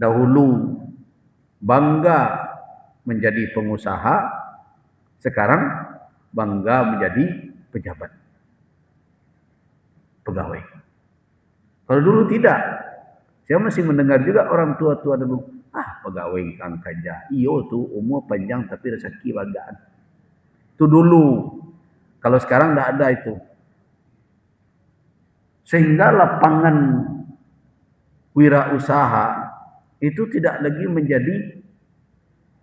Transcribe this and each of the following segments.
Dahulu bangga menjadi pengusaha, sekarang bangga menjadi pejabat, pegawai. Kalau dulu tidak. Saya masih mendengar juga orang tua-tua dulu, pegawai kang kerja, iyo tuh umur panjang tapi rezeki bagaan. Itu dulu. Kalau sekarang tidak ada itu. Sehingga lapangan wirausaha itu tidak lagi menjadi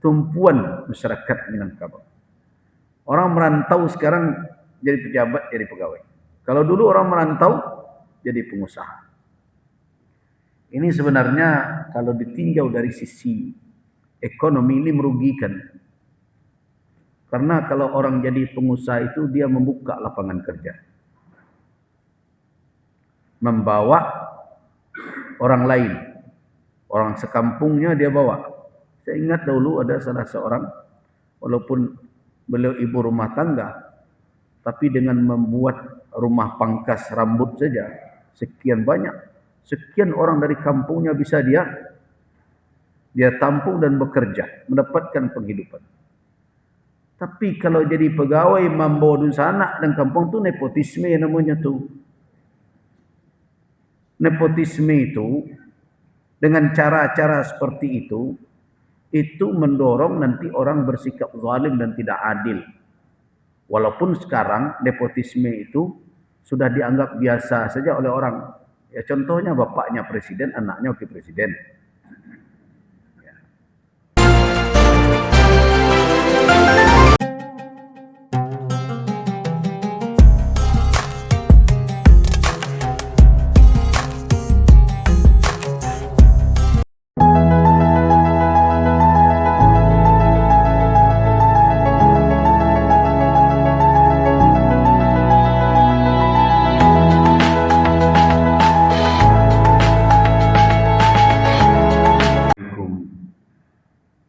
tumpuan masyarakat Minangkabau. Orang merantau sekarang jadi pejabat, jadi pegawai. Kalau dulu orang merantau jadi pengusaha. Ini sebenarnya kalau ditinjau dari sisi ekonomi ini merugikan. Karena kalau orang jadi pengusaha itu dia membuka lapangan kerja. Membawa orang lain. Orang sekampungnya dia bawa. Saya ingat dahulu ada salah seorang, walaupun beliau ibu rumah tangga, tapi dengan membuat rumah pangkas rambut saja, sekian banyak, sekian orang dari kampungnya bisa dia tampung dan bekerja, mendapatkan penghidupan. Tapi kalau jadi pegawai membawa dusa anak dan kampung itu nepotisme namanya tuh. Nepotisme itu dengan cara-cara seperti itu mendorong nanti orang bersikap zalim dan tidak adil. Walaupun sekarang nepotisme itu sudah dianggap biasa saja oleh orang. Ya contohnya bapaknya presiden, anaknya wakil presiden.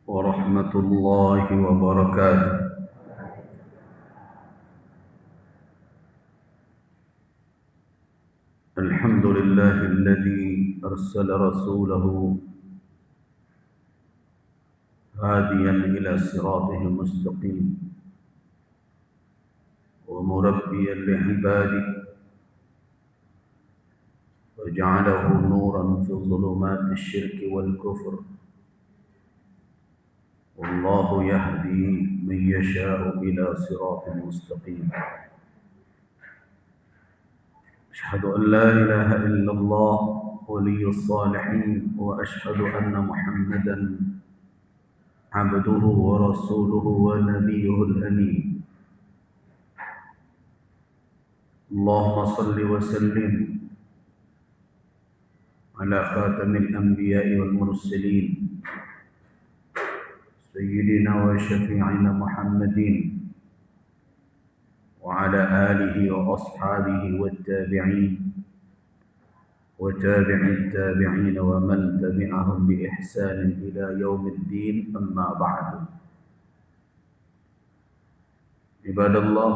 Warahmatullahi wabarakatuh. Alhamdulillahilladzi arsala rasulahu hadiyan ila siratihil mustaqim wa murabbiyan li'ibadihi wa ja'alahu nuran fi dhulumati syirki wal kufr. Wallahu yahdi man yasha'u ila siratil mustaqim. Asyhadu an la ilaha illallah waliyyus salihin wa asyhadu anna Muhammadan abduhu wa rasuluhu wa nabiyyuhul amin. Allahumma salli wa sallim ala khatamil anbiya'i wal mursalin سيدنا وشفيعنا محمد وعلى آله وأصحابه والتابعين وتابع التابعين ومن تبعهم بإحسان إلى يوم الدين. أما بعد. عباد الله,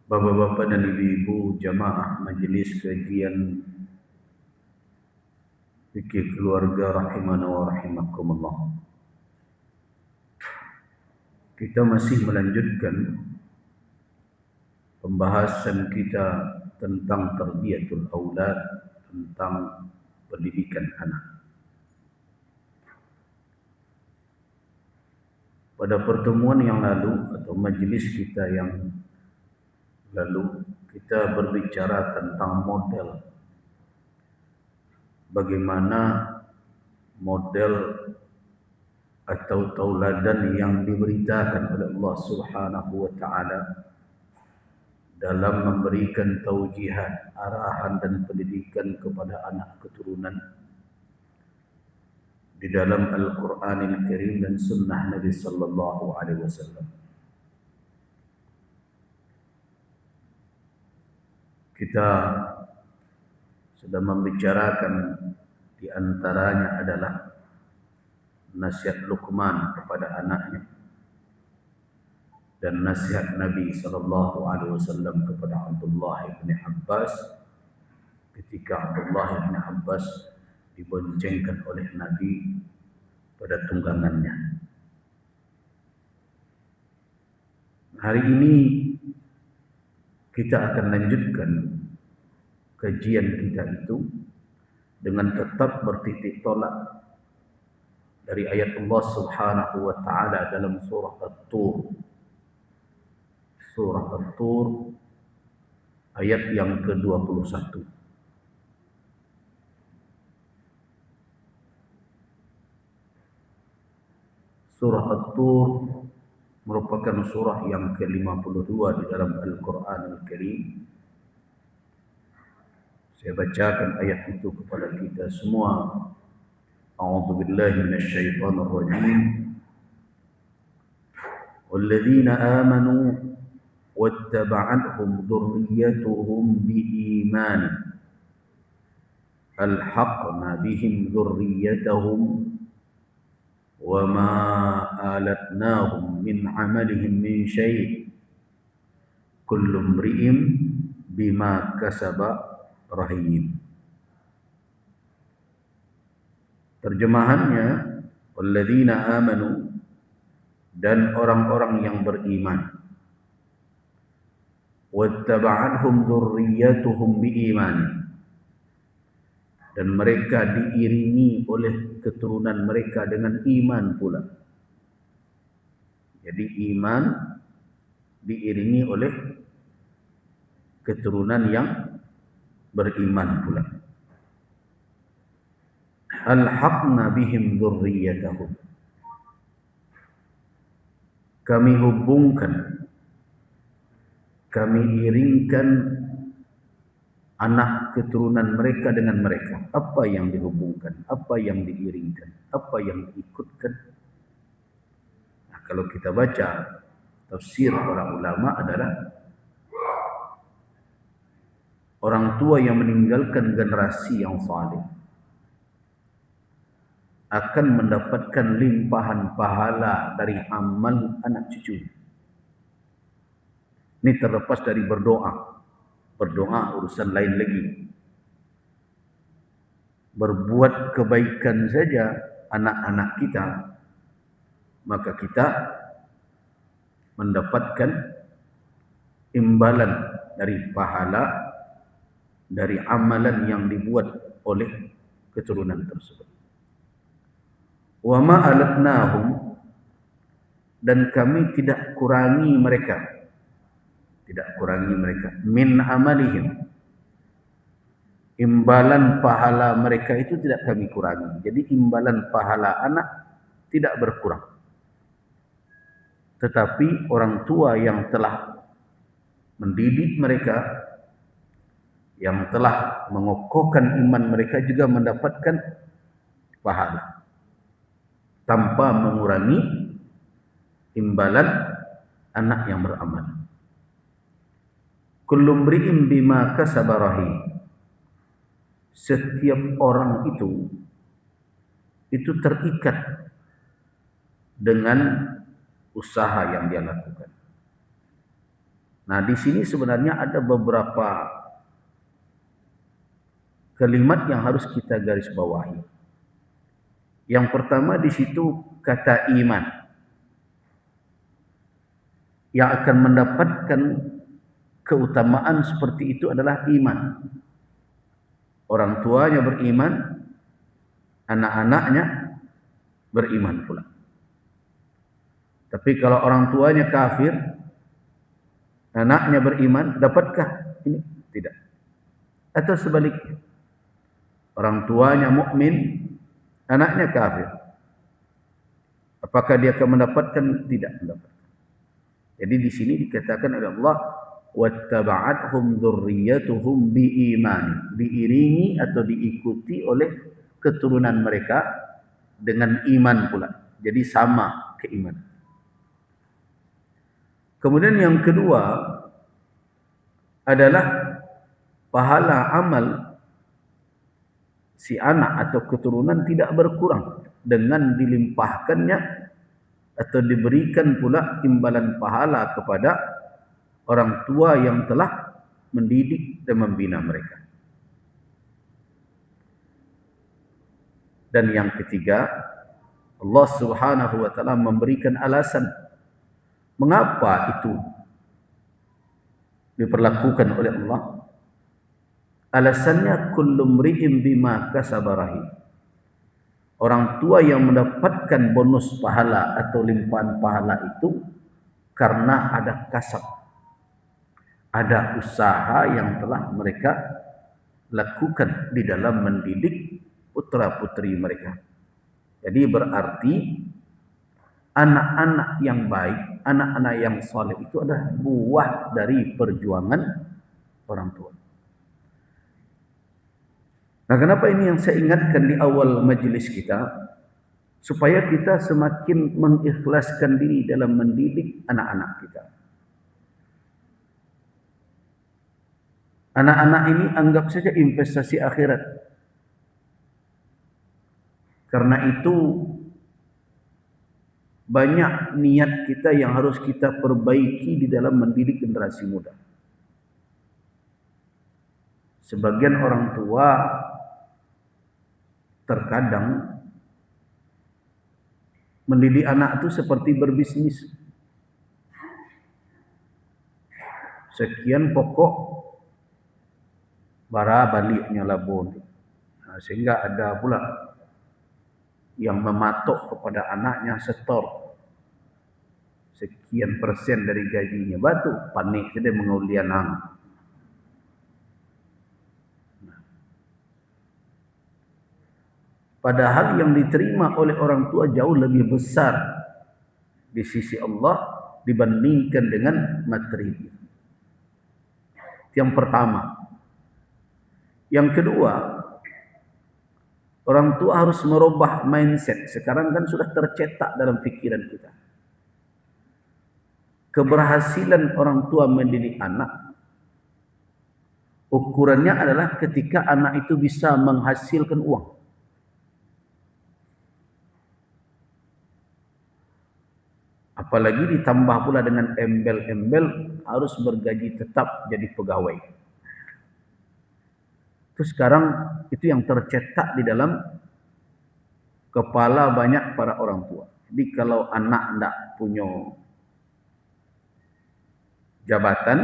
bapak-bapak dan ibu-ibu jamaah majelis kajian fikih keluarga rahimana wa rahimakumullah. Kita masih melanjutkan pembahasan kita tentang tarbiyatul aulad, tentang pendidikan anak. Pada pertemuan yang lalu atau majelis kita yang lalu, kita berbicara tentang model. Bagaimana model atau tauladan yang diberitakan oleh Allah Subhanahu wa taala dalam memberikan taujihat, arahan dan pendidikan kepada anak keturunan di dalam Al-Qur'anil Karim dan sunnah Nabi sallallahu alaihi wasallam. Kita sudah membicarakan di antaranya adalah nasihat Luqman kepada anaknya dan nasihat Nabi sallallahu alaihi wasallam kepada Abdullah bin Abbas ketika ketika Abdullah bin Abbas diboncengkan oleh Nabi pada tunggangannya. Hari ini kita akan lanjutkan kajian kita itu dengan tetap bertitik tolak dari ayat Allah Subhanahu wa taala dalam surah At-Tur. Surah At-Tur ayat yang ke-21. Surah At-Tur merupakan surah yang ke-52 di dalam Al-Quran Al-Karim. Saya bacakan ayat itu kepada kita semua. A'udzu billahi minasyaitonir rajim. Walladzina amanu wattaba'athum dzurriyyatuhum biiman alhaqna bihim dzurriyyatahum wama alatnahum min amalihim min syai' kullu imri'in bima kasaba rahim. Terjemahannya, walladzina amanu, dan orang-orang yang beriman, wattaba'athum dzurriyyatuhum biiman, dan mereka diiringi oleh keturunan mereka dengan iman pula. Jadi iman diiringi oleh keturunan yang beriman pula. Alhaqna bihim dzurriyyatahum, kami hubungkan, kami iringkan anak keturunan mereka dengan mereka. Apa yang dihubungkan, apa yang diiringkan, apa yang diikutkan. Nah, kalau kita baca tafsir para ulama adalah orang tua yang meninggalkan generasi yang saleh akan mendapatkan limpahan pahala dari amal anak cucu. Ini terlepas dari berdoa. Berdoa urusan lain lagi. Berbuat kebaikan saja anak-anak kita, maka kita mendapatkan imbalan dari pahala dari amalan yang dibuat oleh keturunan tersebut. Wa ma alatnahum, dan kami tidak kurangi mereka, min amalihim, imbalan pahala mereka itu tidak kami kurangi. Jadi imbalan pahala anak tidak berkurang. Tetapi orang tua yang telah mendidik mereka, yang telah mengokohkan iman mereka juga mendapatkan pahala tanpa mengurangi imbalan anak yang beramal. Kullu mri'in bima kasaba rahim, setiap orang itu terikat dengan usaha yang dia lakukan. Nah, di sini sebenarnya ada beberapa kalimat yang harus kita garis bawahi. Yang pertama di situ kata iman. Yang akan mendapatkan keutamaan seperti itu adalah iman. Orang tuanya beriman, anak-anaknya beriman pula. Tapi kalau orang tuanya kafir, anaknya beriman, dapatkah ini? Tidak. Atau sebaliknya, orang tuanya mukmin, anaknya kafir, apakah dia akan mendapatkan? Tidak mendapatkan. Jadi di sini dikatakan oleh Allah, wattaba'athum dzurriyyatuhum biiman, diiringi atau diikuti oleh keturunan mereka dengan iman pula. Jadi sama keimanan. Kemudian yang kedua adalah pahala amal si anak atau keturunan tidak berkurang dengan dilimpahkannya atau diberikan pula imbalan pahala kepada orang tua yang telah mendidik dan membina mereka. Dan yang ketiga, Allah Subhanahu wa taala memberikan alasan mengapa itu diperlakukan oleh Allah. Alasannya kullu mri'in bima kasaba rahim. Orang tua yang mendapatkan bonus pahala atau limpahan pahala itu karena ada kasab, ada usaha yang telah mereka lakukan di dalam mendidik putra-putri mereka. Jadi berarti anak-anak yang baik, anak-anak yang saleh itu adalah buah dari perjuangan orang tua. Nah, kenapa ini yang saya ingatkan di awal majelis kita? Supaya kita semakin mengikhlaskan diri dalam mendidik anak-anak kita. Anak-anak ini anggap saja investasi akhirat. Karena itu banyak niat kita yang harus kita perbaiki di dalam mendidik generasi muda. Sebagian orang tua terkadang mendidik anak itu seperti berbisnis. Sekian pokok bara baliknya labon. Nah, sehingga ada pula yang mematok kepada anaknya setor sekian persen dari gajinya. Batu panik dia mengulian anak. Padahal yang diterima oleh orang tua jauh lebih besar di sisi Allah dibandingkan dengan materi. Yang pertama. Yang kedua, orang tua harus merubah mindset. Sekarang kan sudah tercetak dalam pikiran kita. Keberhasilan orang tua mendidik anak, ukurannya adalah ketika anak itu bisa menghasilkan uang. Apalagi ditambah pula dengan embel-embel harus bergaji tetap jadi pegawai. Itu sekarang itu yang tercetak di dalam kepala banyak para orang tua. Jadi kalau anak tidak punya jabatan,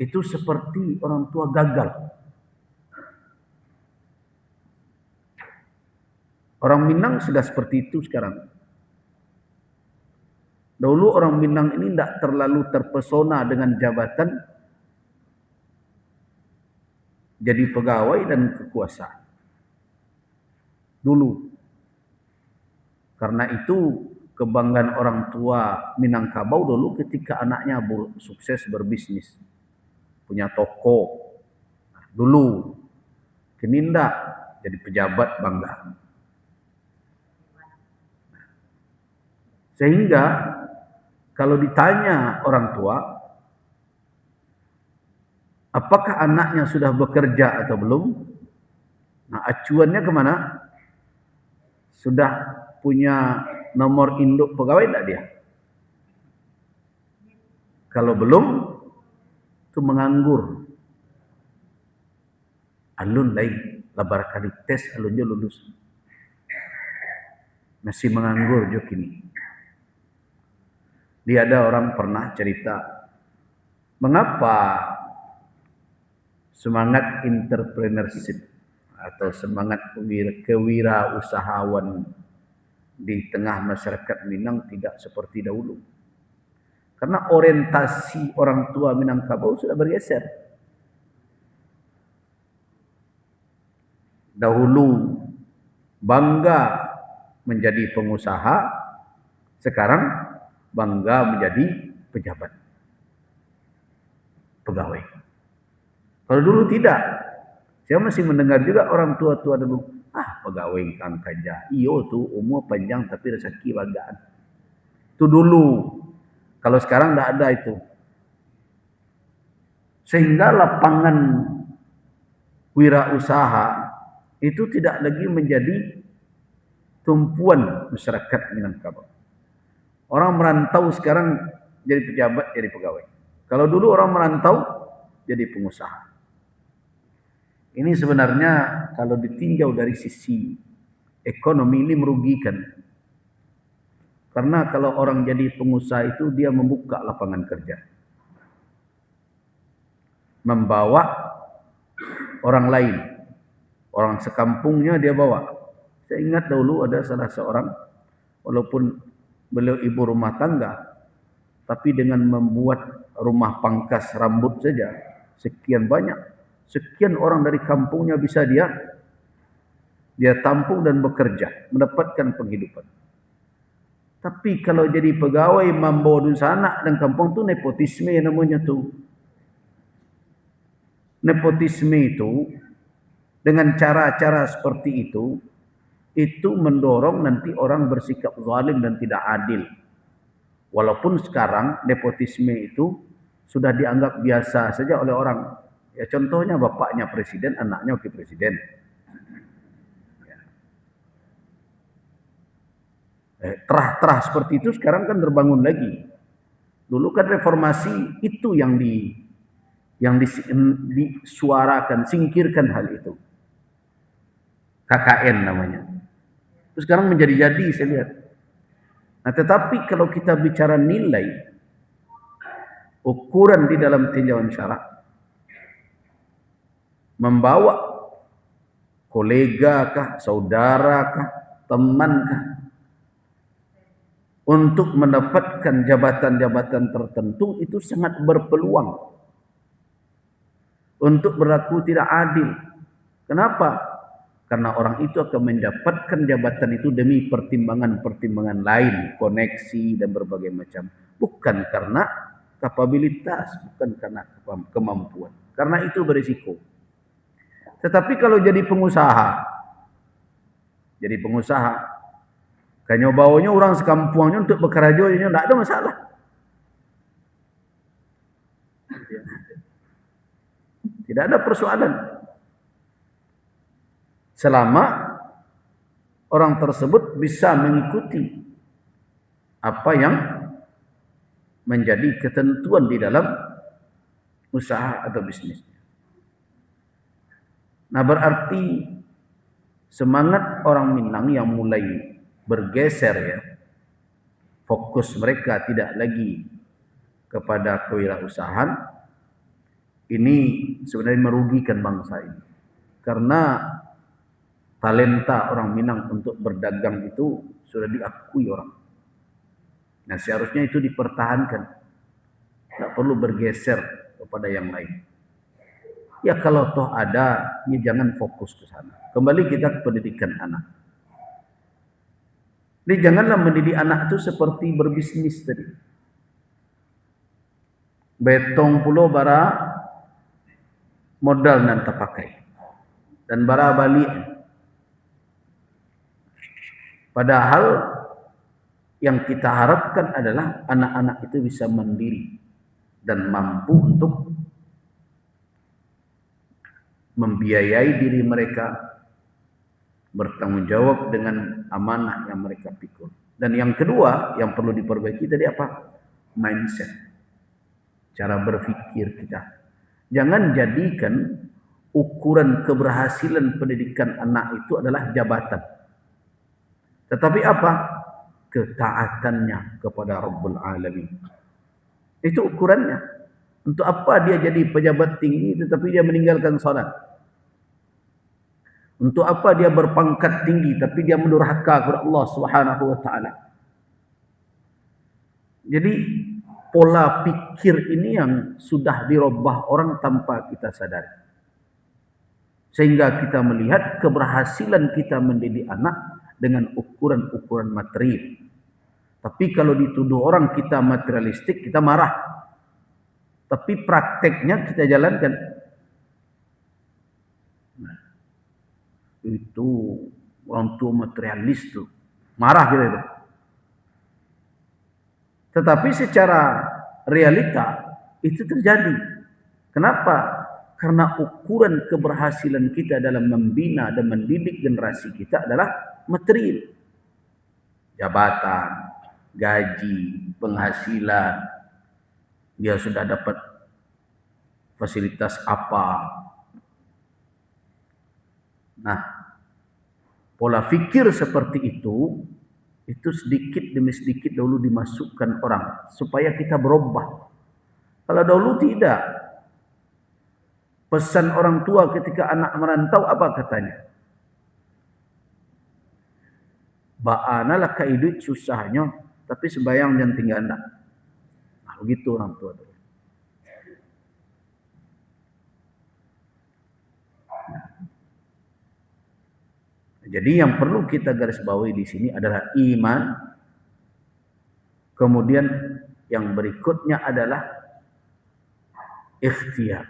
itu seperti orang tua gagal. Orang Minang sudah seperti itu sekarang. Dahulu orang Minang ini tidak terlalu terpesona dengan jabatan jadi pegawai dan kekuasaan. Dulu. Karena itu kebanggaan orang tua Minangkabau dulu ketika anaknya sukses berbisnis. Punya toko. Dulu. Kenindak jadi pejabat bangga. Sehingga kalau ditanya orang tua, apakah anaknya sudah bekerja atau belum? Nah, acuannya kemana? Sudah punya nomor induk pegawai tidak dia? Kalau belum, itu menganggur. Alun lain, lebar kali tes alunnya lulus. Masih menganggur jok ini. Dia ada orang pernah cerita, mengapa semangat entrepreneurship atau semangat kewirausahawan di tengah masyarakat Minang tidak seperti dahulu. Karena orientasi orang tua Minangkabau sudah bergeser. Dahulu bangga menjadi pengusaha, sekarang bangga menjadi pejabat, pegawai. Kalau dulu tidak. Saya masih mendengar juga orang tua-tua dulu, pegawai kang kaja. Iyo tuh umur panjang tapi rezeki bagaan. Itu dulu. Kalau sekarang tidak ada itu. Sehingga lapangan wirausaha itu tidak lagi menjadi tumpuan masyarakat Minangkabau. Orang merantau sekarang jadi pejabat, jadi pegawai. Kalau dulu orang merantau jadi pengusaha. Ini sebenarnya kalau ditinjau dari sisi ekonomi ini merugikan. Karena kalau orang jadi pengusaha itu dia membuka lapangan kerja. Membawa orang lain. Orang sekampungnya dia bawa. Saya ingat dahulu ada salah seorang, walaupun beliau ibu rumah tangga, tapi dengan membuat rumah pangkas rambut saja, sekian banyak, sekian orang dari kampungnya bisa dia tampung dan bekerja, mendapatkan penghidupan. Tapi kalau jadi pegawai membawa sanak dan kampung tu nepotisme namanya tu. Nepotisme itu dengan cara-cara seperti itu mendorong nanti orang bersikap zalim dan tidak adil. Walaupun sekarang nepotisme itu sudah dianggap biasa saja oleh orang. Ya contohnya bapaknya presiden, anaknya wakil presiden. Terah-terah seperti itu sekarang kan terbangun lagi. Dulu kan reformasi itu yang disuarakan, singkirkan hal itu. KKN namanya. Terus sekarang menjadi-jadi saya lihat. Nah, tetapi kalau kita bicara nilai, ukuran di dalam tinjauan syarak, membawa kolega kah, saudara kah, teman kah, untuk mendapatkan jabatan-jabatan tertentu itu sangat berpeluang untuk berlaku tidak adil. Kenapa? Karena orang itu akan mendapatkan jabatan itu demi pertimbangan-pertimbangan lain, koneksi dan berbagai macam. Bukan karena kapabilitas, bukan karena kemampuan. Karena itu berisiko. Tetapi kalau jadi pengusaha, kayaknya bawanya orang sekampungnya untuk bekerja, tidak ada masalah. Tidak ada persoalan. Selama orang tersebut bisa mengikuti apa yang menjadi ketentuan di dalam usaha atau bisnis. Nah, berarti semangat orang Minang yang mulai bergeser ya, fokus mereka tidak lagi kepada kewirausahaan, ini sebenarnya merugikan bangsa ini. Karena talenta orang Minang untuk berdagang itu sudah diakui orang. Nah, seharusnya itu dipertahankan. Tidak perlu bergeser kepada yang lain. Ya kalau toh ada, ya jangan fokus ke sana. Kembali kita ke pendidikan anak. Jadi janganlah mendidik anak itu seperti berbisnis tadi. Betong pulau bara modal nanti pakai. Dan bara balik. Padahal yang kita harapkan adalah anak-anak itu bisa mandiri dan mampu untuk membiayai diri mereka, bertanggung jawab dengan amanah yang mereka pikul. Dan yang kedua yang perlu diperbaiki tadi apa? Mindset. Cara berpikir kita. Jangan jadikan ukuran keberhasilan pendidikan anak itu adalah jabatan. Tetapi apa? Ketaatannya kepada Rabbul Alamin. Itu ukurannya. Untuk apa dia jadi pejabat tinggi tetapi dia meninggalkan salat? Untuk apa dia berpangkat tinggi tapi dia mendurhaka kepada Allah Subhanahu wa taala? Jadi pola pikir ini yang sudah dirubah orang tanpa kita sadari. Sehingga kita melihat keberhasilan kita mendidik anak dengan ukuran-ukuran material. Tapi kalau dituduh orang kita materialistik, kita marah. Tapi prakteknya kita jalankan. Nah, itu orang tua materialis tuh. Marah kita itu. Tetapi secara realita itu terjadi. Kenapa? Karena ukuran keberhasilan kita dalam membina dan mendidik generasi kita adalah material. Jabatan, gaji, penghasilan, dia sudah dapat fasilitas apa. Nah, Pola fikir seperti itu sedikit demi sedikit dahulu dimasukkan orang supaya kita berubah. Kalau dahulu tidak. Pesan orang tua ketika anak merantau apa katanya? Ba'ana lah kaidut susahnya, tapi sembayang jangan tinggal anak. Nah, begitu orang tua. Jadi yang perlu kita garis bawahi di sini adalah iman. Kemudian yang berikutnya adalah ikhtiar.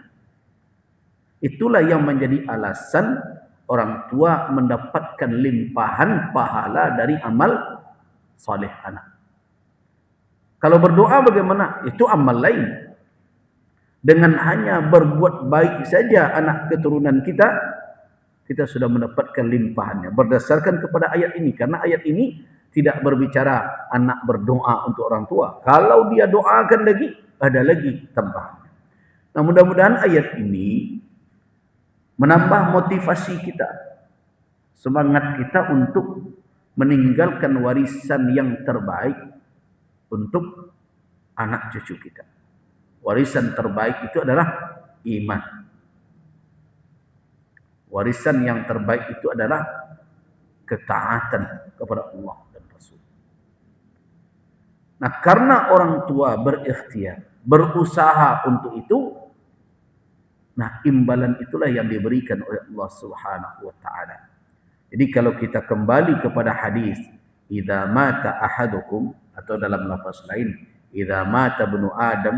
Itulah yang menjadi alasan orang tua mendapatkan limpahan pahala dari amal saleh anak. Kalau berdoa bagaimana? Itu amal lain. Dengan hanya berbuat baik saja anak keturunan kita sudah mendapatkan limpahannya. Berdasarkan kepada ayat ini. Karena ayat ini tidak berbicara anak berdoa untuk orang tua. Kalau dia doakan lagi, ada lagi tambahan. Nah, mudah-mudahan ayat ini menambah motivasi kita, semangat kita untuk meninggalkan warisan yang terbaik untuk anak cucu kita. Warisan terbaik itu adalah iman. Warisan yang terbaik itu adalah ketaatan kepada Allah dan Rasul. Nah, karena orang tua berikhtiar, berusaha untuk itu, nah imbalan itulah yang diberikan oleh Allah Subhanahu wa taala. Jadi kalau kita kembali kepada hadis, idza mata ahadukum, atau dalam lafaz lain, idza mata ibnu Adam,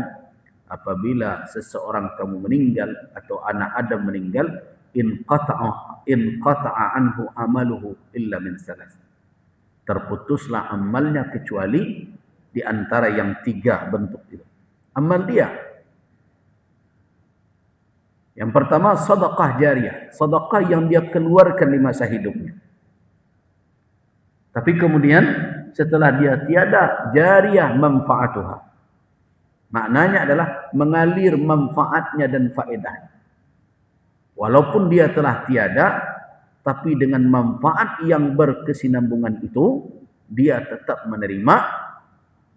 apabila seseorang kamu meninggal atau anak Adam meninggal, inqata'a anhu amaluhu illa min salas. Terputuslah amalnya kecuali di antara yang 3 bentuk itu. Amal dia. Yang pertama sedekah jariyah, sedekah yang dia keluarkan di masa hidupnya. Tapi kemudian setelah dia tiada, jariyah manfaatuha. Maknanya adalah mengalir manfaatnya dan faedahnya. Walaupun dia telah tiada, tapi dengan manfaat yang berkesinambungan itu, dia tetap menerima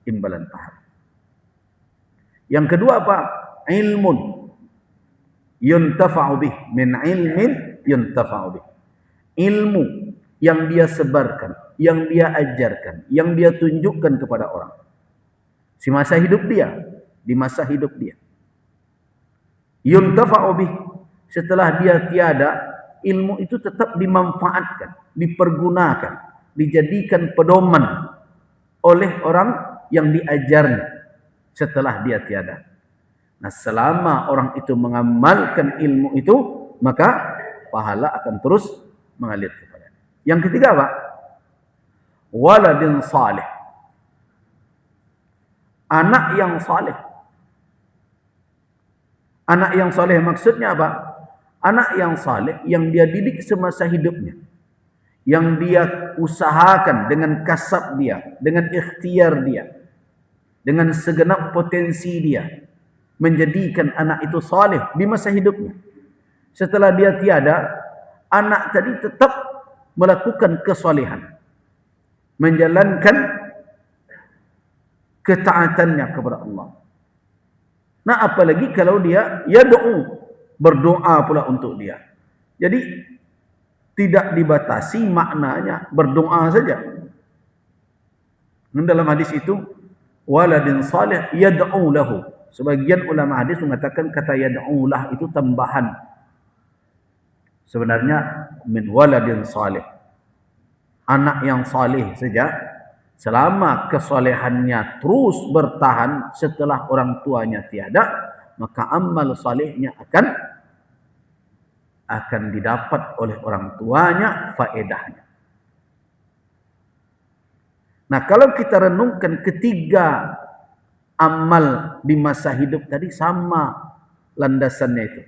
imbalan pahala. Yang kedua apa? Ilmun yuntafa'u bih, min ilmin yuntafa'u bih. Ilmu yang dia sebarkan, yang dia ajarkan, yang dia tunjukkan kepada orang. Di masa hidup dia. Yuntafa'u bih. Setelah dia tiada, ilmu itu tetap dimanfaatkan, dipergunakan, dijadikan pedoman oleh orang yang diajarnya setelah dia tiada. Nah, selama orang itu mengamalkan ilmu itu, maka pahala akan terus mengalir kepadanya. Yang ketiga apa? Waladin salih. Anak yang saleh. Anak yang saleh maksudnya apa? Anak yang saleh yang dia didik semasa hidupnya, yang dia usahakan dengan kasab dia, dengan ikhtiar dia, dengan segenap potensi dia, menjadikan anak itu saleh di masa hidupnya. Setelah dia tiada, anak tadi tetap melakukan kesalehan, menjalankan ketaatannya kepada Allah. Nah, apalagi kalau dia berdoa pula untuk dia. Jadi tidak dibatasi maknanya berdoa saja. Dan dalam hadis itu, waladin salih yad'u lahu. Sebagian ulama hadis mengatakan kata yad'u lah itu tambahan. Sebenarnya min waladin salih. Anak yang salih saja, selama kesalehannya terus bertahan setelah orang tuanya tiada, maka amal salihnya akan didapat oleh orang tuanya faedahnya. Nah, kalau kita renungkan ketiga amal di masa hidup tadi sama landasannya itu,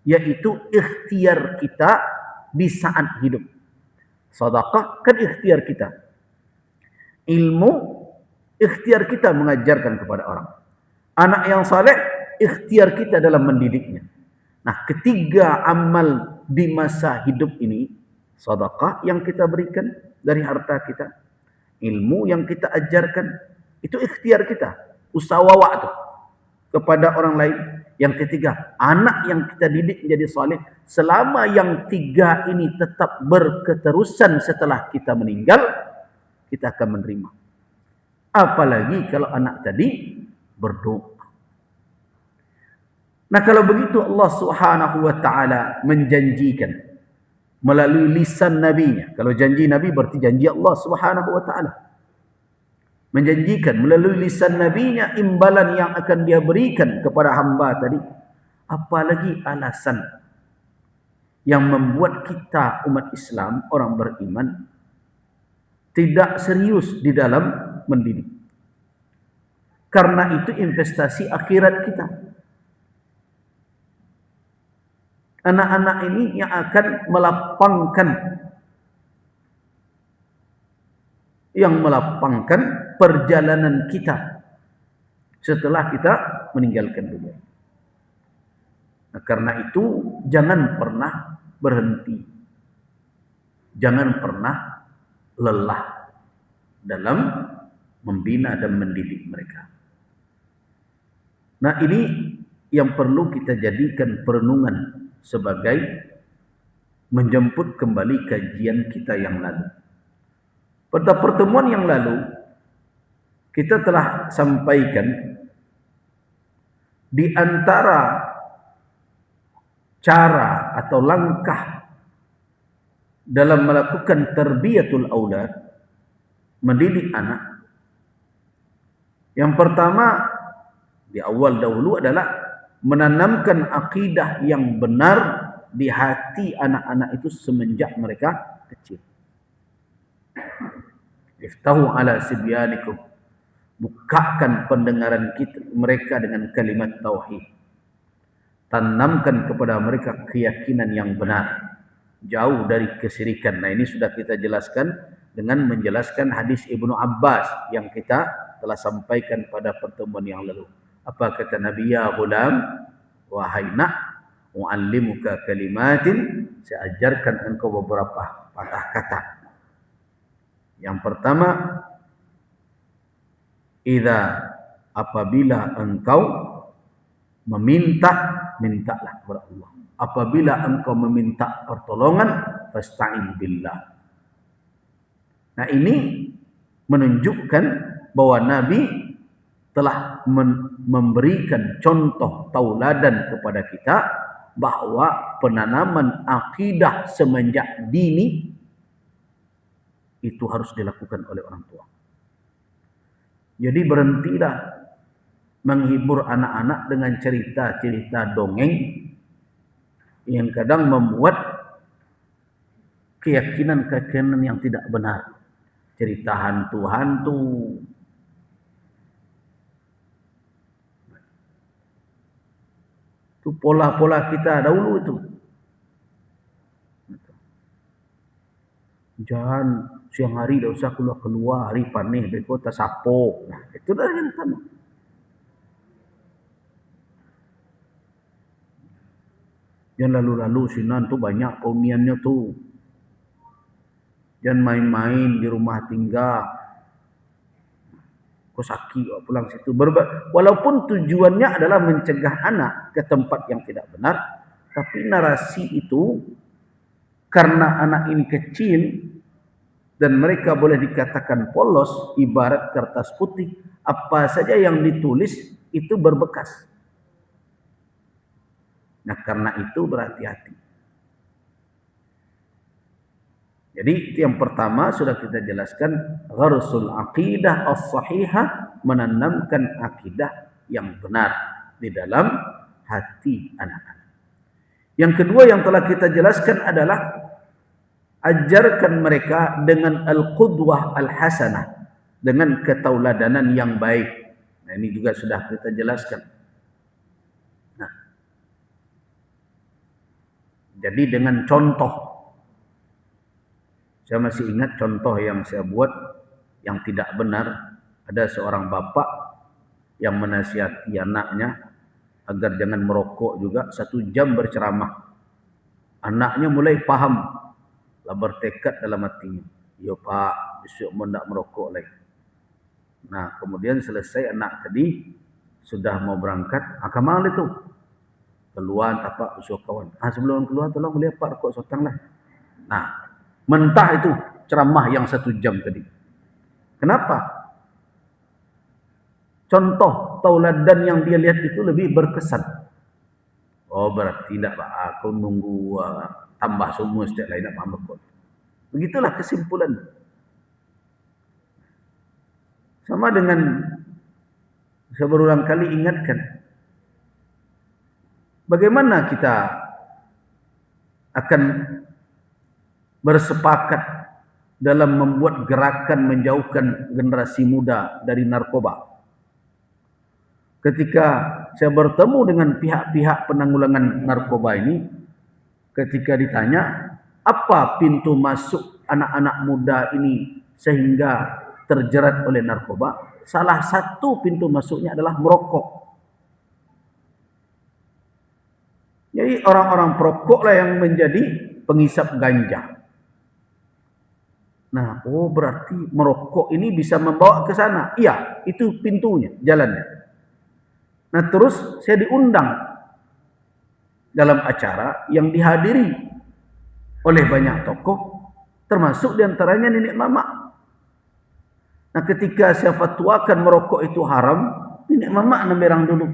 yaitu ikhtiar kita di saat hidup. Sedekah kan ikhtiar kita. Ilmu ikhtiar kita mengajarkan kepada orang. Anak yang saleh ikhtiar kita dalam mendidiknya. Nah, ketiga amal di masa hidup ini sedekah yang kita berikan dari harta kita, ilmu yang kita ajarkan, itu ikhtiar kita, usahawa itu kepada orang lain. Yang ketiga, anak yang kita didik menjadi saleh. Selama yang tiga ini tetap berketerusan setelah kita meninggal, kita akan menerima. Apalagi kalau anak tadi berdoa. Nah, kalau begitu Allah Subhanahu wa taala menjanjikan melalui lisan nabinya. Kalau janji nabi berarti janji Allah Subhanahu wa taala. Menjanjikan melalui lisan nabinya imbalan yang akan dia berikan kepada hamba tadi. Apalagi alasan yang membuat kita umat Islam, orang beriman, tidak serius di dalam mendidik. Karena itu investasi akhirat kita. Anak-anak ini yang akan melapangkan perjalanan kita setelah kita meninggalkan dunia. Nah, karena itu jangan pernah berhenti, jangan pernah lelah dalam membina dan mendidik mereka. Nah, ini yang perlu kita jadikan perenungan sebagai menjemput kembali kajian kita yang lalu. Pada pertemuan yang lalu kita telah sampaikan di antara cara atau langkah dalam melakukan tarbiyatul aulad, mendidik anak. Yang pertama di awal dahulu adalah menanamkan akidah yang benar di hati anak-anak itu semenjak mereka kecil. Iftahu ala sibyanikum, bukakan pendengaran mereka dengan kalimat tauhid. Tanamkan kepada mereka keyakinan yang benar, jauh dari kesyirikan. Nah, ini sudah kita jelaskan dengan menjelaskan hadis Ibnu Abbas yang kita telah sampaikan pada pertemuan yang lalu. Apa kata Nabi? Ya ghulam, wahai nak, mu'allimuka kalimatin, saya ajarkan engkau beberapa patah kata. Yang pertama, apabila engkau mintalah kepada Allah. Apabila engkau meminta pertolongan, fasta'in billah. Nah, ini menunjukkan bahwa Nabi telah memberikan contoh tauladan kepada kita bahwa penanaman akidah semenjak dini itu harus dilakukan oleh orang tua. Jadi berhentilah menghibur anak-anak dengan cerita-cerita dongeng yang kadang membuat keyakinan-keyakinan yang tidak benar. Cerita hantu-hantu, itu pola-pola kita dahulu itu. Jangan siang hari dah usah keluar, hari panih beko tak sapo. Nah, itu dah yang pertama. Jangan lalu-lalu sinan tu banyak keuniannya tu. Jangan main-main di rumah tinggal. Kau sakit pulang situ. Walaupun tujuannya adalah mencegah anak ke tempat yang tidak benar, tapi narasi itu karena anak ini kecil dan mereka boleh dikatakan polos, ibarat kertas putih, apa saja yang ditulis itu berbekas. Nah, karena itu berhati-hati. Jadi itu yang pertama sudah kita jelaskan, gharsul aqidah as-sahihah, menanamkan akidah yang benar di dalam hati anak-anak. Yang kedua yang telah kita jelaskan adalah ajarkan mereka dengan al-qudwah al-hasanah, dengan ketauladanan yang baik. Nah, ini juga sudah kita jelaskan. Nah, jadi dengan contoh. Saya masih ingat contoh yang saya buat yang tidak benar. Ada seorang bapak yang menasihati anaknya agar jangan merokok juga. 1 jam berceramah. Anaknya mulai paham. lah bertekad dalam hatinya, ya Pak, besok mau tak merokok lagi. Nah, kemudian selesai anak tadi sudah mau berangkat, kamal itu keluar tapak usul kawan. Sebelum keluar tolong beli Pak rokok sotang lah. Nah, mentah itu ceramah yang 1 jam tadi. Kenapa? Contoh tauladan yang dia lihat itu lebih berkesan. Oh, berarti tidak Pak, aku nunggu tambah semua setiap lain nak paham rokok. Begitulah kesimpulan. Sama dengan saya berulang kali ingatkan, bagaimana kita akan bersepakat dalam membuat gerakan menjauhkan generasi muda dari narkoba. Ketika saya bertemu dengan pihak-pihak penanggulangan narkoba ini, ketika ditanya, apa pintu masuk anak-anak muda ini sehingga terjerat oleh narkoba? Salah satu pintu masuknya adalah merokok. Jadi orang-orang perokoklah yang menjadi penghisap ganja. Nah, berarti merokok ini bisa membawa ke sana. Iya, itu pintunya, jalannya. Nah, terus saya diundang dalam acara yang dihadiri oleh banyak tokoh, termasuk diantaranya Nenek Mama. Nah, ketika saya fatwakan merokok itu haram, Nenek Mama namerang dulu.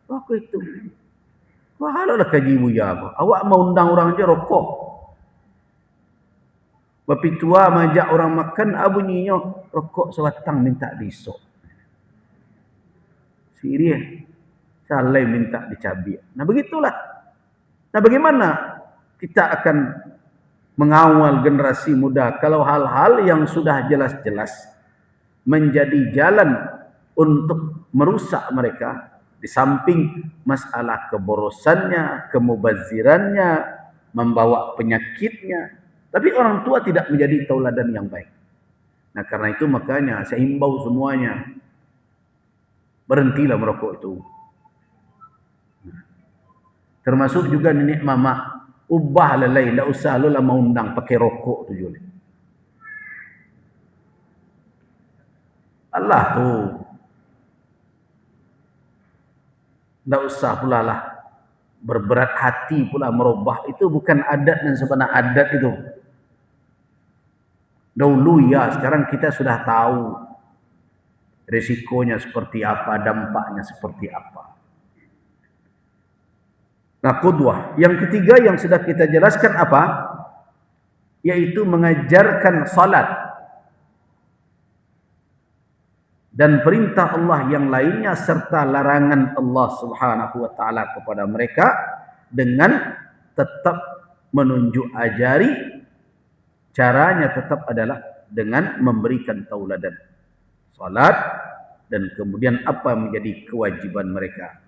Rokok itu. Wah, halah kaji buya apa? Awak mau undang orang je rokok. Bapi tua majak orang makan, bunyinya rokok sebatang minta disok. Serius. Salai minta dicabik. Nah, begitulah. Nah, bagaimana kita akan mengawal generasi muda kalau hal-hal yang sudah jelas-jelas menjadi jalan untuk merusak mereka, di samping masalah keborosannya, kemubazirannya, membawa penyakitnya, tapi orang tua tidak menjadi tauladan yang baik. Nah, karena itu makanya saya himbau semuanya, berhentilah merokok itu. Termasuk juga Nenek Mama, ubah lelai, tidak usah lu lah mau undang pakai rokok tu juga. Allah tu, tidak usah pula lah berberat hati pula merubah. Itu bukan adat dan sebenar adat itu. Dahulu ya, sekarang kita sudah tahu risikonya seperti apa, dampaknya seperti apa. Nah, qudwah. Yang ketiga yang sudah kita jelaskan apa? Yaitu mengajarkan salat dan perintah Allah yang lainnya serta larangan Allah Subhanahu wa taala kepada mereka dengan tetap menunjuk ajari. Caranya tetap adalah dengan memberikan tauladan salat dan kemudian apa menjadi kewajiban mereka.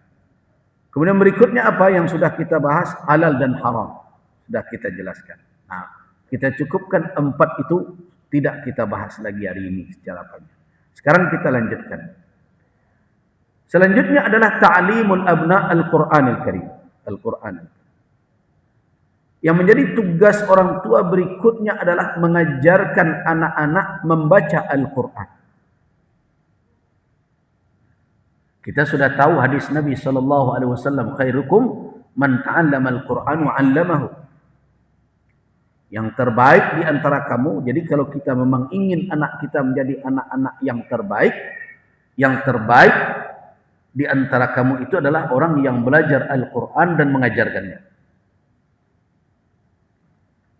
Kemudian berikutnya apa yang sudah kita bahas, halal dan haram. Sudah kita jelaskan. Nah, kita cukupkan 4 itu, tidak kita bahas lagi hari ini secara panjang. Sekarang kita lanjutkan. Selanjutnya adalah ta'limul abna al-Qur'anil Karim. Al-Qur'an. Yang menjadi tugas orang tua berikutnya adalah mengajarkan anak-anak membaca Al-Qur'an. Kita sudah tahu hadis Nabi SAW, khairukum man ta'allama al-Qur'an wa 'allamahu. Yang terbaik di antara kamu, jadi kalau kita memang ingin anak kita menjadi anak-anak yang terbaik di antara kamu itu adalah orang yang belajar Al-Qur'an dan mengajarkannya.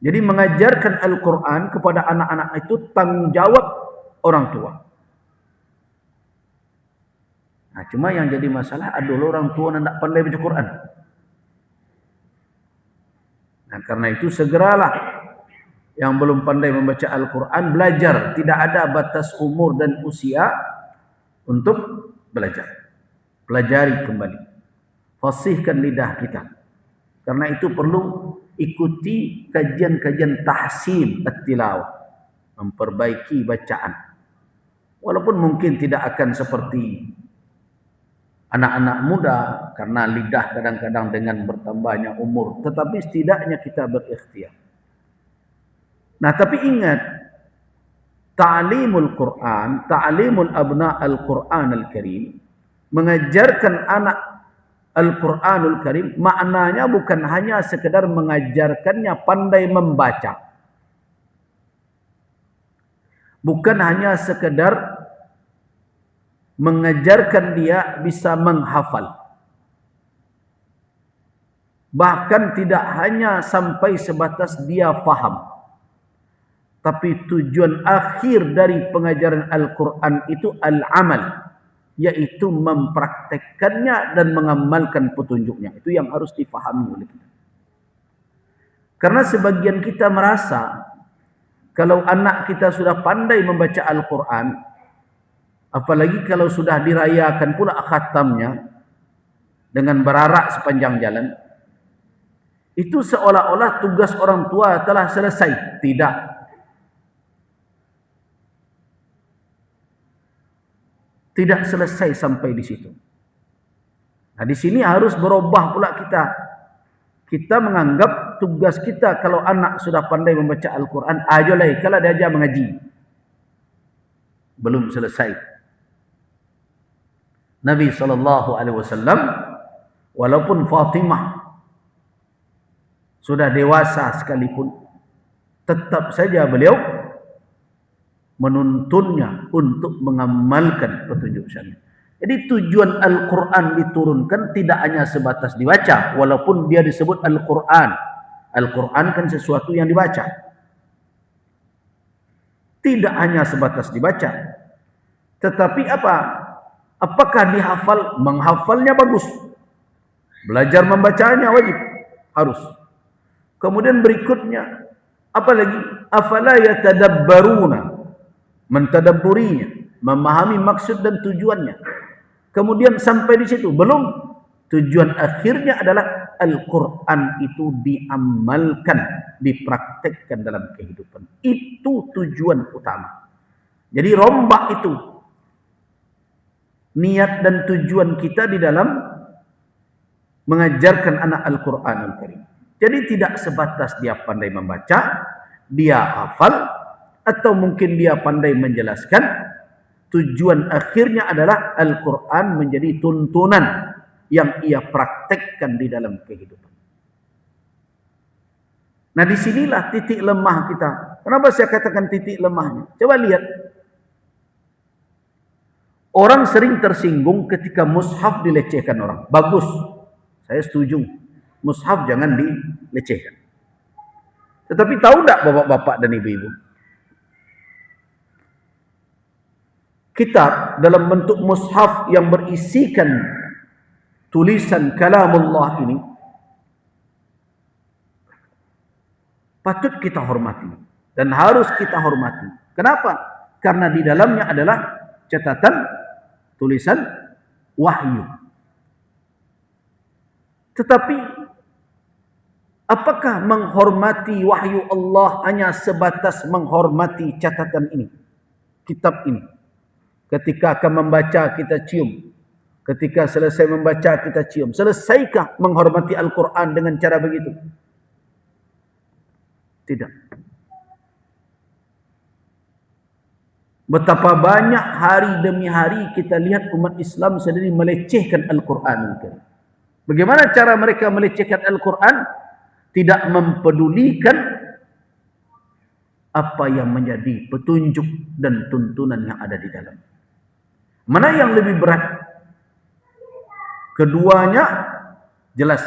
Jadi mengajarkan Al-Qur'an kepada anak-anak itu tanggung jawab orang tua. Nah, cuma yang jadi masalah adalah orang tua yang tidak pandai baca Quran. Nah, karena itu segeralah yang belum pandai membaca Al-Quran belajar. Tidak ada batas umur dan usia untuk belajar. Pelajari kembali. Fasihkan lidah kita. Karena itu perlu ikuti kajian-kajian tahsin at-tilawah. Memperbaiki bacaan. Walaupun mungkin tidak akan seperti anak-anak muda, karena lidah kadang-kadang dengan bertambahnya umur, tetapi setidaknya kita berikhtiar. Nah, tapi ingat, ta'limul Quran, ta'limul abna al-Quran al-Karim, mengajarkan anak Al-Quranul Karim, maknanya bukan hanya sekedar mengajarkannya pandai membaca. Bukan hanya sekedar mengajarkan dia bisa menghafal. Bahkan tidak hanya sampai sebatas dia faham. Tapi tujuan akhir dari pengajaran Al-Quran itu al-amal, yaitu mempraktekkannya dan mengamalkan petunjuknya. Itu yang harus difahami oleh kita. Karena sebagian kita merasa kalau anak kita sudah pandai membaca Al-Quran, apalagi kalau sudah dirayakan pula khatamnya dengan berarak sepanjang jalan, itu seolah-olah tugas orang tua telah selesai. Tidak. Tidak selesai sampai di situ. Nah, di sini harus berubah pula kita. Kita menganggap tugas kita kalau anak sudah pandai membaca Al-Quran, ajolah kalau dia ajar mengaji. Belum selesai. Nabi SAW, walaupun Fatimah sudah dewasa sekalipun, tetap saja beliau menuntunnya untuk mengamalkan petunjuk syariat. Jadi tujuan Al-Quran diturunkan tidak hanya sebatas dibaca, walaupun dia disebut Al-Quran. Al-Quran kan sesuatu yang dibaca. Tidak hanya sebatas dibaca. Tetapi apa? Apakah dihafal? Menghafalnya bagus. Belajar membacanya wajib. Harus. Kemudian berikutnya, apa lagi? Afala yatadabbaruna, mentadabburinya, memahami maksud dan tujuannya. Kemudian sampai di situ belum. Tujuan akhirnya adalah Al-Quran itu diamalkan, dipraktekkan dalam kehidupan. Itu tujuan utama. Jadi rombak itu niat dan tujuan kita di dalam mengajarkan anak Al-Quran Al-Karim. Jadi tidak sebatas dia pandai membaca, dia hafal, atau mungkin dia pandai menjelaskan. Tujuan akhirnya adalah Al-Quran menjadi tuntunan yang ia praktekkan di dalam kehidupan. Nah, disinilah titik lemah kita. Kenapa saya katakan titik lemahnya? Coba lihat. Orang sering tersinggung ketika mushaf dilecehkan orang. Bagus. Saya setuju. Mushaf jangan dilecehkan. Tetapi tahu tak bapak-bapak dan ibu-ibu? Kitab dalam bentuk mushaf yang berisikan tulisan kalamullah ini patut kita hormati dan harus kita hormati. Kenapa? Karena di dalamnya adalah catatan tulisan wahyu. Tetapi apakah menghormati wahyu Allah hanya sebatas menghormati catatan ini, kitab ini? Ketika akan membaca kita cium, ketika selesai membaca kita cium. Selesaikah menghormati Al-Quran dengan cara begitu? Tidak. Betapa banyak hari demi hari kita lihat umat Islam sendiri melecehkan Al-Quran. Bagaimana cara mereka melecehkan Al-Quran? Tidak mempedulikan apa yang menjadi petunjuk dan tuntunan yang ada di dalam. Mana yang lebih berat? Keduanya jelas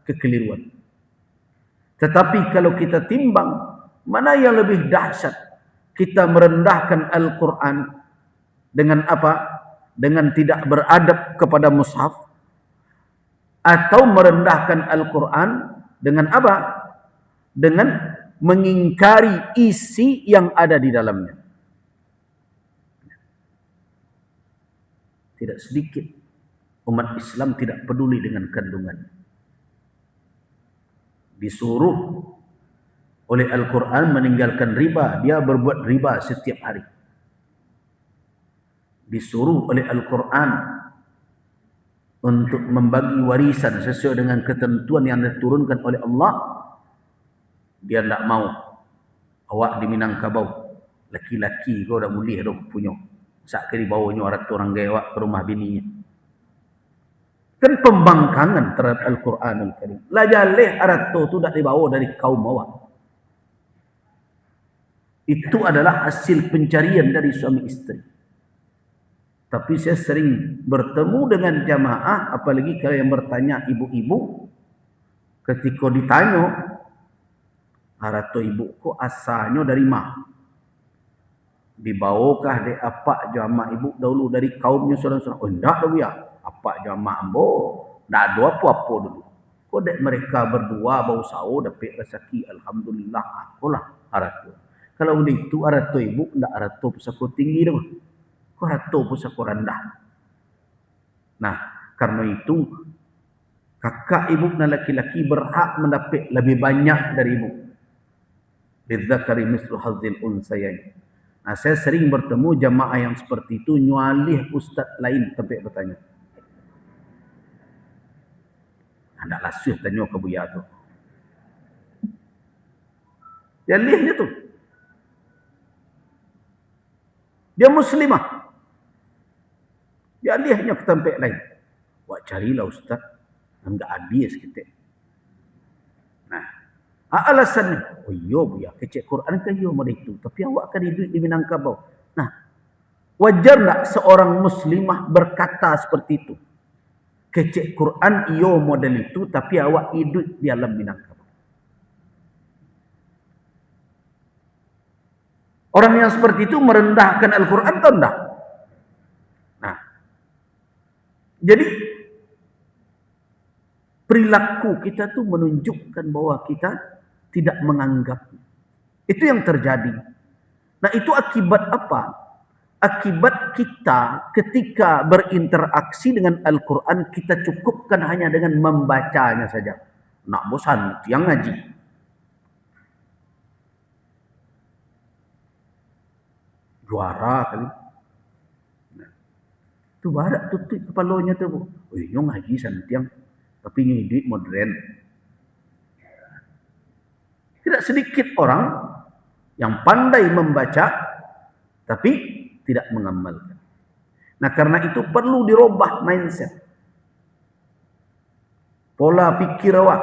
kekeliruan. Tetapi kalau kita timbang, mana yang lebih dahsyat? Kita merendahkan Al-Quran dengan apa? Dengan tidak beradab kepada mushaf, atau merendahkan Al-Quran dengan apa? Dengan mengingkari isi yang ada di dalamnya. Tidak sedikit umat Islam tidak peduli dengan kandungan. Disuruh oleh Al-Quran meninggalkan riba, dia berbuat riba setiap hari. Disuruh oleh Al-Quran untuk membagi warisan sesuai dengan ketentuan yang diturunkan oleh Allah, dia tidak mau. Awak di Minangkabau, laki-laki kau dah mulih dah punya. Sak kali bawanya orang orang gaya awak ke rumah bininya. Kan pembangkangan terhadap Al-Quranul Karim. Lajaleh arato tu dah dibawa dari kaum awak. Itu adalah hasil pencarian dari suami istri. Tapi saya sering bertemu dengan jamaah, apalagi kalau yang bertanya ibu-ibu, ketika ditanya, arato ibu kok asalnya dari mana? Dibawakah di apa jamaah ibu dahulu dari kaumnya saudara-saudara? Oh, enggak dah ya. Apa jamaah ambo? Enggak ada apa-apa dulu. Kok dek mereka berdua bau sawo dapat rezeki, alhamdulillah. Apalah arato. Kalau udah itu arato ibu, enggak arato pusako tinggi dah. Kok arato pusako rendah. Nah, karena itu kakak ibu dan laki-laki berhak mendapat lebih banyak dari ibu. Lidzakari mislu hazzil unsayain. Nah, saya sering bertemu jamaah yang seperti itu nyualih ustaz lain sampai bertanya. Anak lasuh tanya ke buya tu. Dia lihnya tu. Dia muslimah. Dia lihnya ke tempat lain. Wak carilah ustaz. Enggak habis kita. Nah, alasannya, oh iya buya, kecek Quran ke iya mereka itu. Tapi awak kan hidup di Minangkabau. Nah, wajar tak seorang muslimah berkata seperti itu? Kecek Quran iya model itu, tapi awak hidup di alam Minangkabau. Orang yang seperti itu merendahkan Al-Quran atau enggak? Nah, jadi perilaku kita tu menunjukkan bahwa kita tidak menganggap. Itu yang terjadi. Nah, itu akibat apa? Akibat kita ketika berinteraksi dengan Al-Quran, kita cukupkan hanya dengan membacanya saja. Nak bosan, tiang ngaji. Juara kali. Nah, tu barak tutup kepalanya tu. Oh, nyong ngaji santiang. Tapi ini duit modern. Tidak sedikit orang yang pandai membaca, tapi tidak mengamalkan. Nah, karena itu perlu dirubah mindset. Pola pikir awak.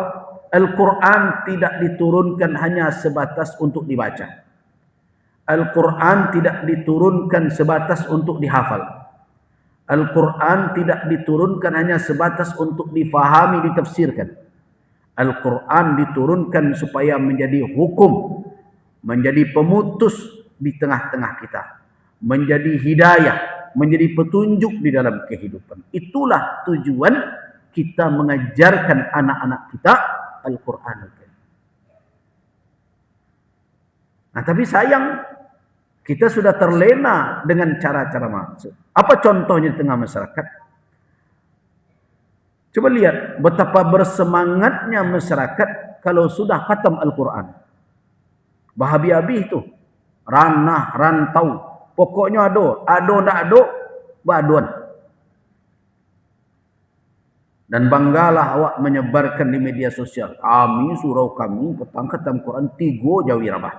Al-Quran tidak diturunkan hanya sebatas untuk dibaca. Al-Quran tidak diturunkan sebatas untuk dihafal. Al-Quran tidak diturunkan hanya sebatas untuk difahami, ditafsirkan. Al-Quran diturunkan supaya menjadi hukum, menjadi pemutus di tengah-tengah kita, menjadi hidayah, menjadi petunjuk di dalam kehidupan. Itulah tujuan kita mengajarkan anak-anak kita Al-Quran. Nah, tapi sayang kita sudah terlena dengan cara-cara maksud. Apa contohnya di tengah masyarakat? Coba lihat betapa bersemangatnya masyarakat kalau sudah khatam Al-Quran. Bahabi-habis itu. Ranah, rantau. Pokoknya ado tak ado, baduan. Dan banggalah awak menyebarkan di media sosial. Kami, surau kami, petang khatam Quran 3 Jawi Rabah.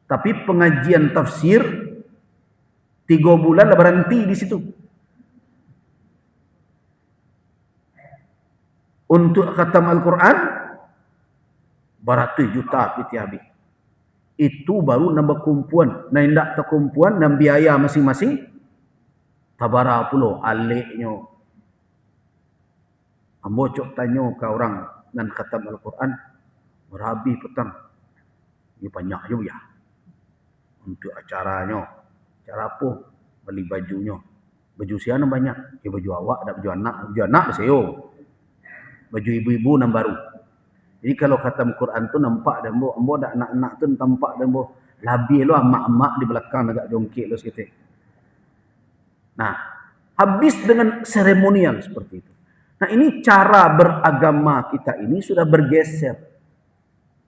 Tapi pengajian tafsir 3 bulan dah berhenti di situ. Untuk khatam Al-Quran beratus juta piti habis. Itu baru nambah kumpuan. Nah, indak terkumpuan dan biaya masing-masing tabara pula aliknya. Ambo cok tanya ke orang dan khatam Al-Quran berabi petang. Ini banyak juga ya. Untuk acaranya. Acara apa? Beli bajunya. Baju siapa banyak? Ya, baju awak, ada baju anak. Baju anak berseo. Baju ibu-ibu yang baru. Jadi kalau khatam Quran tu nampak dan ambo ada anak-anak tu nampak dan ambo labih lo mak-mak di belakang agak jongkik lo sikit. Nah, habis dengan seremonial seperti itu. Nah, ini cara beragama kita ini sudah bergeser.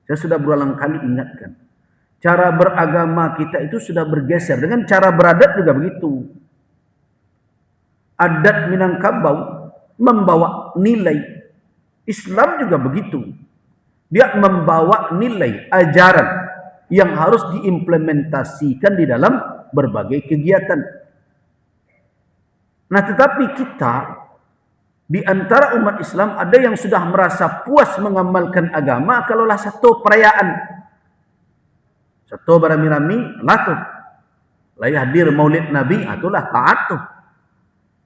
Saya sudah berulang kali ingatkan. Cara beragama kita itu sudah bergeser. Dengan cara beradat juga begitu. Adat Minangkabau membawa nilai Islam juga begitu. Dia membawa nilai ajaran yang harus diimplementasikan di dalam berbagai kegiatan. Nah, tetapi kita di antara umat Islam ada yang sudah merasa puas mengamalkan agama kalaulah satu perayaan, satu beramai-ramai, lah tu. Lai hadir Maulid Nabi, itulah taat tu.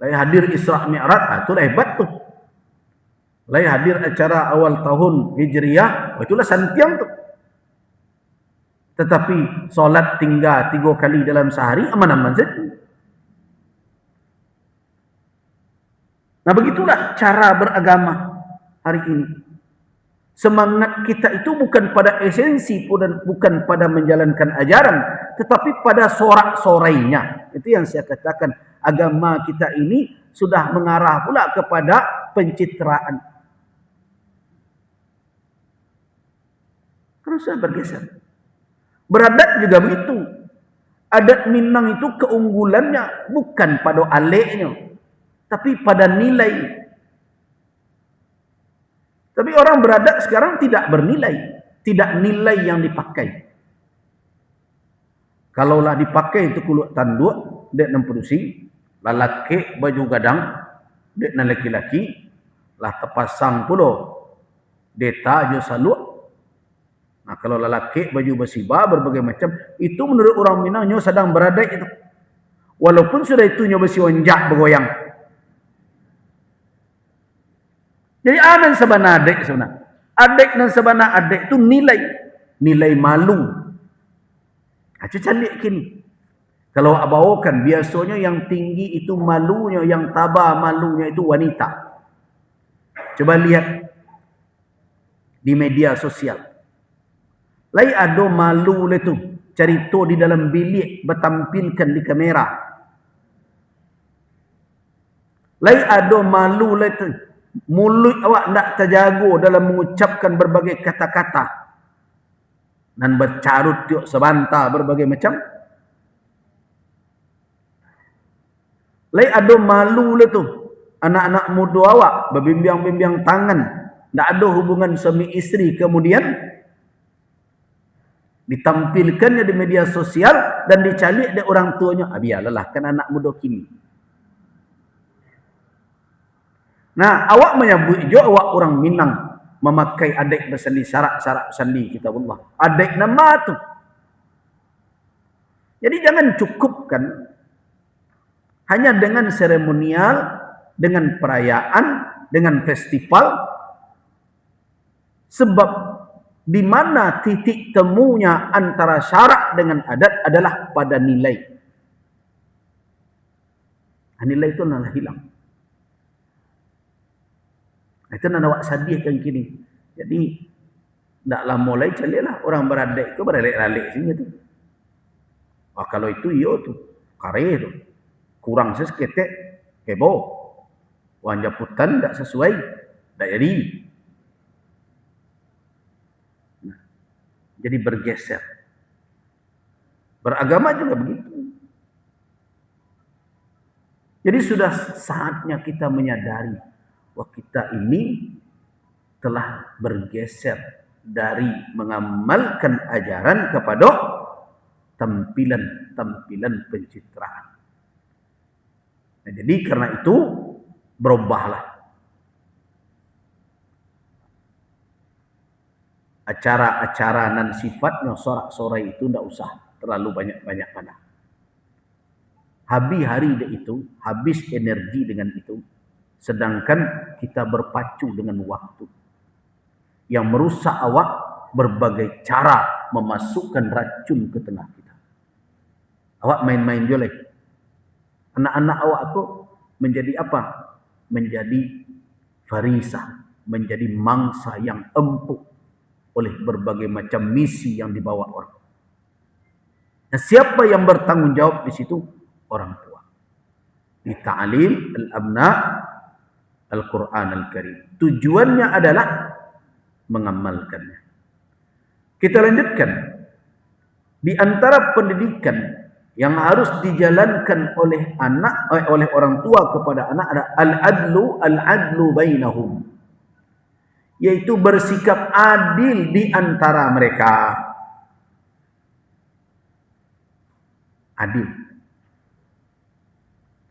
Lai hadir Isra Mi'raj, itulah hebat tu. Lai hadir acara awal tahun Hijriah, itulah santiang tu. Tetapi solat tinggal 3 kali dalam sehari, aman-aman saja. Nah, begitulah cara beragama hari ini. Semangat kita itu bukan pada esensi dan bukan pada menjalankan ajaran, tetapi pada sorak-sorainya. Itu yang saya katakan, agama kita ini sudah mengarah pula kepada pencitraan. Karena sudah bergeser. Beradat juga begitu. Adat Minang itu keunggulannya bukan pada aleknya, tapi pada nilai. Tapi orang beradat sekarang tidak bernilai. Tidak nilai yang dipakai. Kalaulah dipakai itu kuluk tanduk, dek nan produksi, lalaki baju gadang, dek nan laki-laki, lah terpasang pula deta jo saluk. Nah, kalau lalaki baju besiba berbagai macam, itu menurut orang Minang nyo sedang beradat itu. Walaupun sudah itu nyo besi onjak bergoyang. Jadi anan sabana adik sebenarnya. Adik dan sabana adik itu nilai malu. Acu calik kini. Kalau abawakan biasanya yang tinggi itu malunya, yang tabah malunya itu wanita. Coba lihat di media sosial. Lai ada malu le tu, cerita di dalam bilik bertampilkan di kamera. Lai ada malu le tu, mulut awak tak terjaga dalam mengucapkan berbagai kata-kata dan bercarut tiuk sebanta berbagai macam. Lai ada malu le tu, anak-anak muda awak berbimbang-bimbang tangan, tak ada hubungan suami isteri, kemudian ditampilkannya di media sosial dan dicalik oleh orang tuanya. Biarlah kan anak muda kini. Nah, awak menyebut juga awak orang Minang memakai adik bersandi, syarat-syarat bersandi kitab Allah. Adik nama tu. Jadi jangan cukupkan hanya dengan seremonial, dengan perayaan, dengan festival. Sebab di mana titik temunya antara syarak dengan adat adalah pada nilai. Nilai itu adalah hilang. Itu nak awak sadihkan kini. Jadi taklah mulai calilah orang beradik ke beralik-alik sini tu. Kalau itu iyo tu, kare tu. Kurang seseketek kebo. Wan japutan tak sesuai, tak jadi. Jadi bergeser. Beragama juga begitu. Jadi sudah saatnya kita menyadari bahwa kita ini telah bergeser dari mengamalkan ajaran kepada tampilan pencitraan. Nah, jadi karena itu berubahlah. Acara-acara nan sifatnya sorak-sorai itu tidak usah terlalu banyak-banyak pada. Habis hari itu, habis energi dengan itu. Sedangkan kita berpacu dengan waktu yang merusak awak berbagai cara memasukkan racun ke tengah kita. Awak main-main jolek. Anak-anak awak tu menjadi apa? Menjadi farisa, menjadi mangsa yang empuk oleh berbagai macam misi yang dibawa orang. Nah, siapa yang bertanggung jawab di situ? Orang tua. Di ta'lim al-abna Al-Quran Al-Karim. Tujuannya adalah mengamalkannya. Kita lanjutkan. Di antara pendidikan yang harus dijalankan oleh oleh orang tua kepada anak adalah al-adlu bainahum. yaitu bersikap adil di antara mereka. Adil.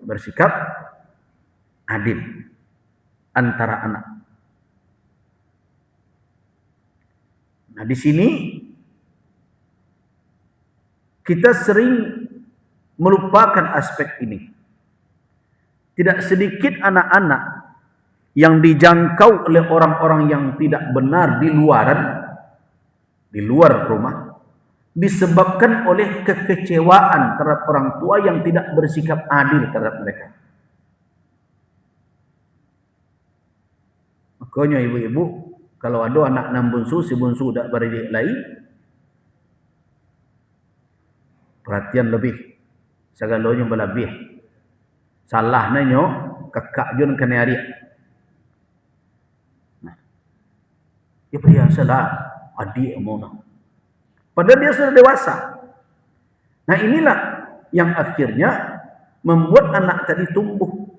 Bersikap adil antara anak. Nah, di sini kita sering melupakan aspek ini. Tidak sedikit anak-anak yang dijangkau oleh orang-orang yang tidak benar di luar rumah, disebabkan oleh kekecewaan terhadap orang tua yang tidak bersikap adil terhadap mereka. Makanya ibu-ibu, kalau ada anak enam bungsu, si bungsu tak beradik lain, perhatian lebih, segalanya berlebih. Salah nanyo, kakak jun kena adik. Dia biasalah adik mana. Padahal dia sudah dewasa. Nah, inilah yang akhirnya membuat anak tadi tumbuh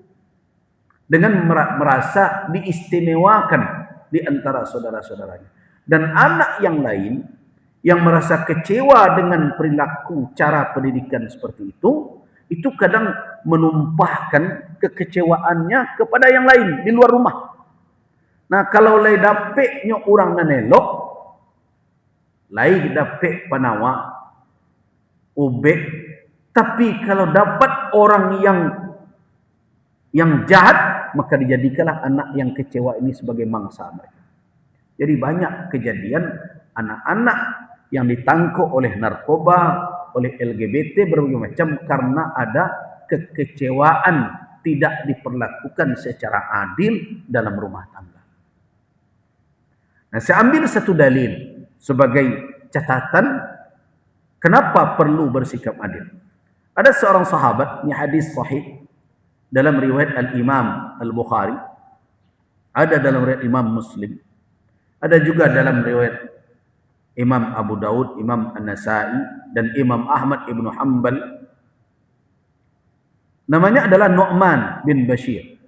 dengan merasa diistimewakan di antara saudara-saudaranya. Dan anak yang lain yang merasa kecewa dengan perilaku cara pendidikan seperti itu kadang menumpahkan kekecewaannya kepada yang lain di luar rumah. Nah, kalau lai dapetnya orang nanelok, lai dapet panawa, ubek, tapi kalau dapat orang yang jahat, maka dijadikanlah anak yang kecewa ini sebagai mangsa mereka. Jadi banyak kejadian anak-anak yang ditangkap oleh narkoba, oleh LGBT berbagai macam karena ada kekecewaan tidak diperlakukan secara adil dalam rumah tangga. Nah, saya ambil satu dalil sebagai catatan kenapa perlu bersikap adil. Ada seorang sahabat, ini hadis sahih dalam riwayat Al-Imam Al-Bukhari, ada dalam riwayat Imam Muslim, ada juga dalam riwayat Imam Abu Daud, Imam An-Nasai, dan Imam Ahmad Ibn Hanbal. Namanya adalah Nu'man bin Bashir.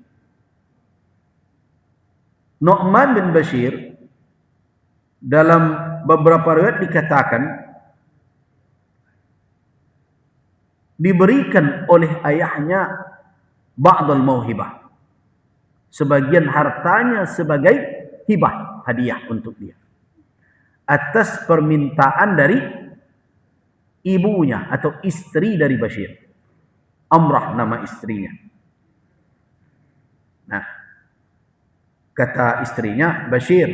Nu'man bin Bashir dalam beberapa riwayat dikatakan diberikan oleh ayahnya ba'dal mauhibah, sebagian hartanya sebagai hibah, hadiah untuk dia, atas permintaan dari ibunya atau istri dari Bashir. Amrah nama istrinya. Nah, kata istrinya, Bashir,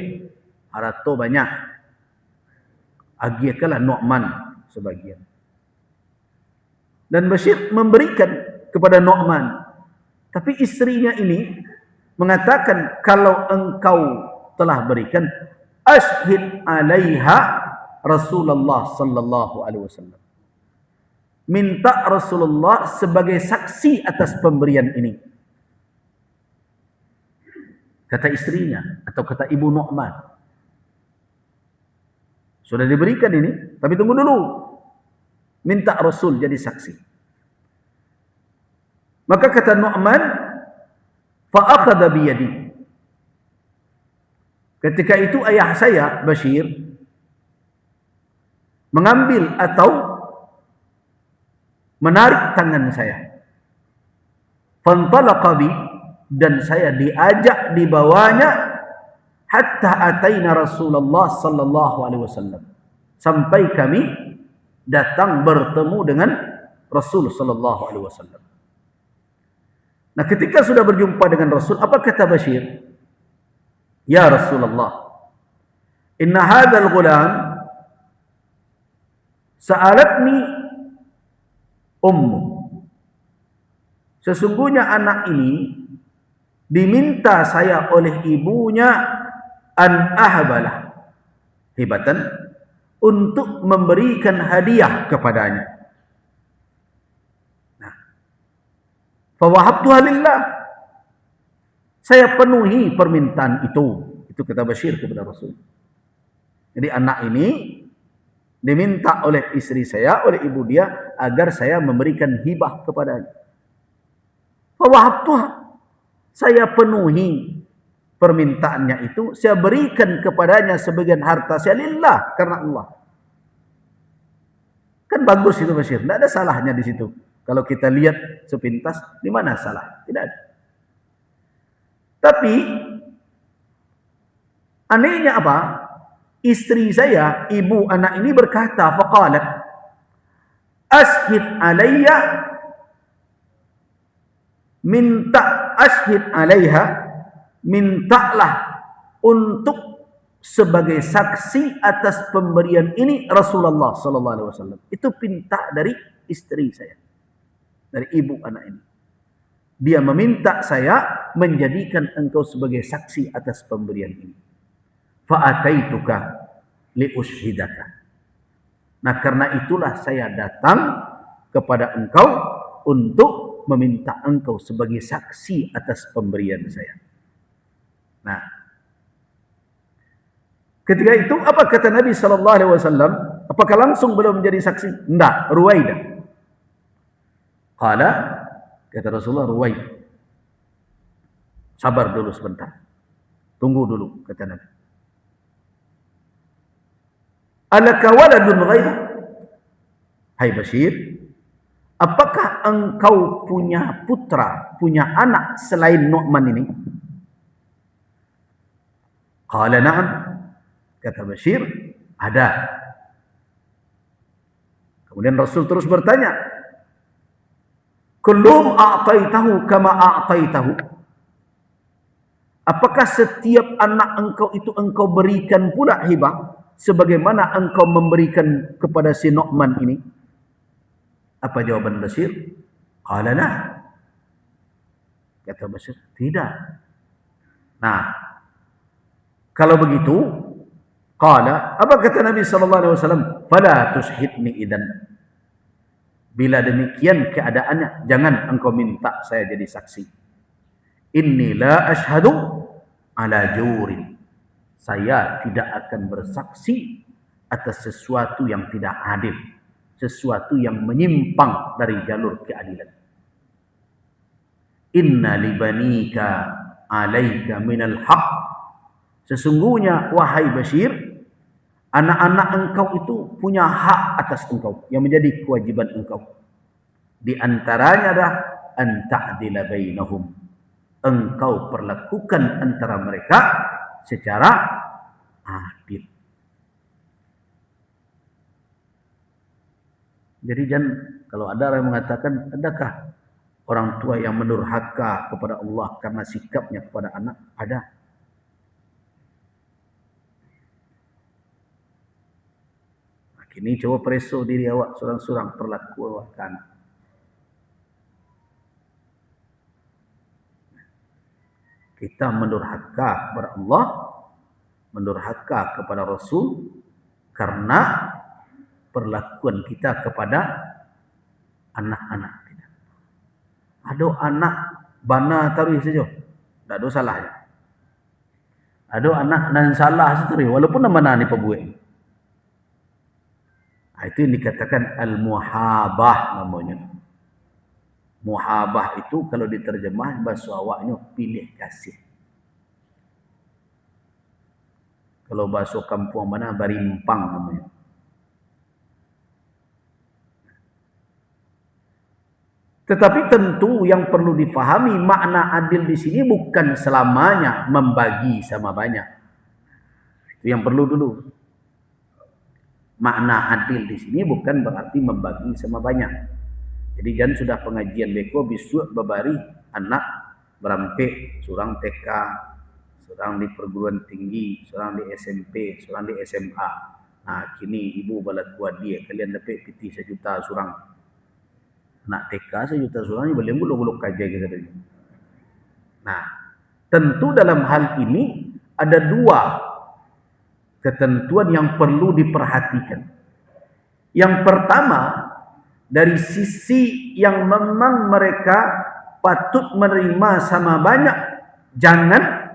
harta banyak, agiakanlah Nu'man sebagian. Dan Bashir memberikan kepada Nu'man. Tapi istrinya ini mengatakan, kalau engkau telah berikan, ashhid alaiha Rasulullah sallallahu alaihi wasallam. Minta Rasulullah sebagai saksi atas pemberian ini. Kata istrinya atau kata ibu Nu'man. Sudah diberikan ini, tapi tunggu dulu. Minta Rasul jadi saksi. Maka kata Nu'man, fa'akhadha biyadi. Ketika itu ayah saya, Bashir, mengambil atau menarik tangan saya. Fantalaqa bi, dan saya diajak dibawanya hatta ataina Rasulullah sallallahu alaihi wasallam. Sampai kami datang bertemu dengan Rasul sallallahu alaihi wasallam. Nah, ketika sudah berjumpa dengan Rasul, apa kata Bashir? Ya Rasulullah, inna hadzal ghulam sa'alatni ummu. Sesungguhnya anak ini diminta saya oleh ibunya an ahbalah hibatan, untuk memberikan hadiah kepadanya. Nah, fawahabtuha lillah, saya penuhi permintaan itu. Itu kata Bashir kepada Rasul. Jadi anak ini diminta oleh istri saya, oleh ibu dia, agar saya memberikan hibah kepadanya. Fawahabtuha, saya penuhi permintaannya itu, saya berikan kepadanya sebagian harta saya lillah, karena Allah. Kan bagus itu Bashir, tidak ada salahnya di situ. Kalau kita lihat sepintas, di mana salah? Tidak ada. Tapi anehnya apa? Istri saya, ibu anak ini berkata, faqalat ashhid alayya, ashhid alaiha, mintalah untuk sebagai saksi atas pemberian ini Rasulullah sallallahu alaihi wasallam. Itu pinta dari istri saya, dari ibu anak ini. Dia meminta saya menjadikan engkau sebagai saksi atas pemberian ini. Fa'ataituka liushhidaka. Nah, karena itulah saya datang kepada engkau untuk meminta engkau sebagai saksi atas pemberian saya. Nah, ketika itu apa kata Nabi sallallahu alaihi wasallam? Apakah langsung belum menjadi saksi? Tidak, Ruwaidah. Qala, kata Rasulullah, Ruwaidah, sabar dulu sebentar. Tunggu dulu, kata Nabi. Alaka waladun ghairu? Hai Bashir, apakah engkau punya putra, punya anak selain Nu'man ini? Qala na'am, kata Bashir, ada. Kemudian Rasul terus bertanya, kullum a'taitahu kama a'taitahu? Apakah setiap anak engkau itu engkau berikan pula hibah sebagaimana engkau memberikan kepada si Nu'man ini? Apa jawaban Bashir? Qala la. Kata Bashir, tidak. Nah, kalau begitu, qala, apa kata Nabi sallallahu alaihi wasallam? Fala tushhidni idan. Bila demikian keadaannya, jangan engkau minta saya jadi saksi. Inni la ashhadu ala jurin. Saya tidak akan bersaksi atas sesuatu yang tidak adil, sesuatu yang menyimpang dari jalur keadilan. Inna libanika alaika minal haq. Sesungguhnya wahai Bashir, anak-anak engkau itu punya hak atas engkau yang menjadi kewajiban engkau. Di antaranya adalah an ta'dila bainahum. Engkau perlakukan antara mereka secara adil. Jadi jangan, kalau ada orang yang mengatakan, adakah orang tua yang mendurhaka kepada Allah karena sikapnya kepada anak? Ada. Nah, kini coba periksa diri awak seorang-seorang, perlaku awak ke anak. Kita mendurhaka kepada Allah, mendurhaka kepada Rasul karena perlakuan kita kepada anak-anak kita. Ada anak bana tarikh saja, tak ada salahnya. Ada anak nan salah saja, walaupun nama ni pebuat. Itu yang dikatakan al-muhabah namanya. Muhabah itu kalau diterjemah bahasa awaknya pilih kasih. Kalau bahasa kampung mana barimpang namanya. Tetapi tentu yang perlu difahami, makna adil di sini bukan selamanya membagi sama banyak. Itu yang perlu dulu. Makna adil di sini bukan berarti membagi sama banyak. Jadi jangan sudah pengajian beko bisu babari anak berampek, seorang TK, seorang di perguruan tinggi, seorang di SMP, seorang di SMA. Nah, kini ibu balat buat dia, kalian dapat piti 1 juta seorang. Anak TK 1 juta seorang, boleh buluk-buluk kaja kita tadi. Nah, tentu dalam hal ini ada 2 ketentuan yang perlu diperhatikan. Yang pertama, dari sisi yang memang mereka patut menerima sama banyak, jangan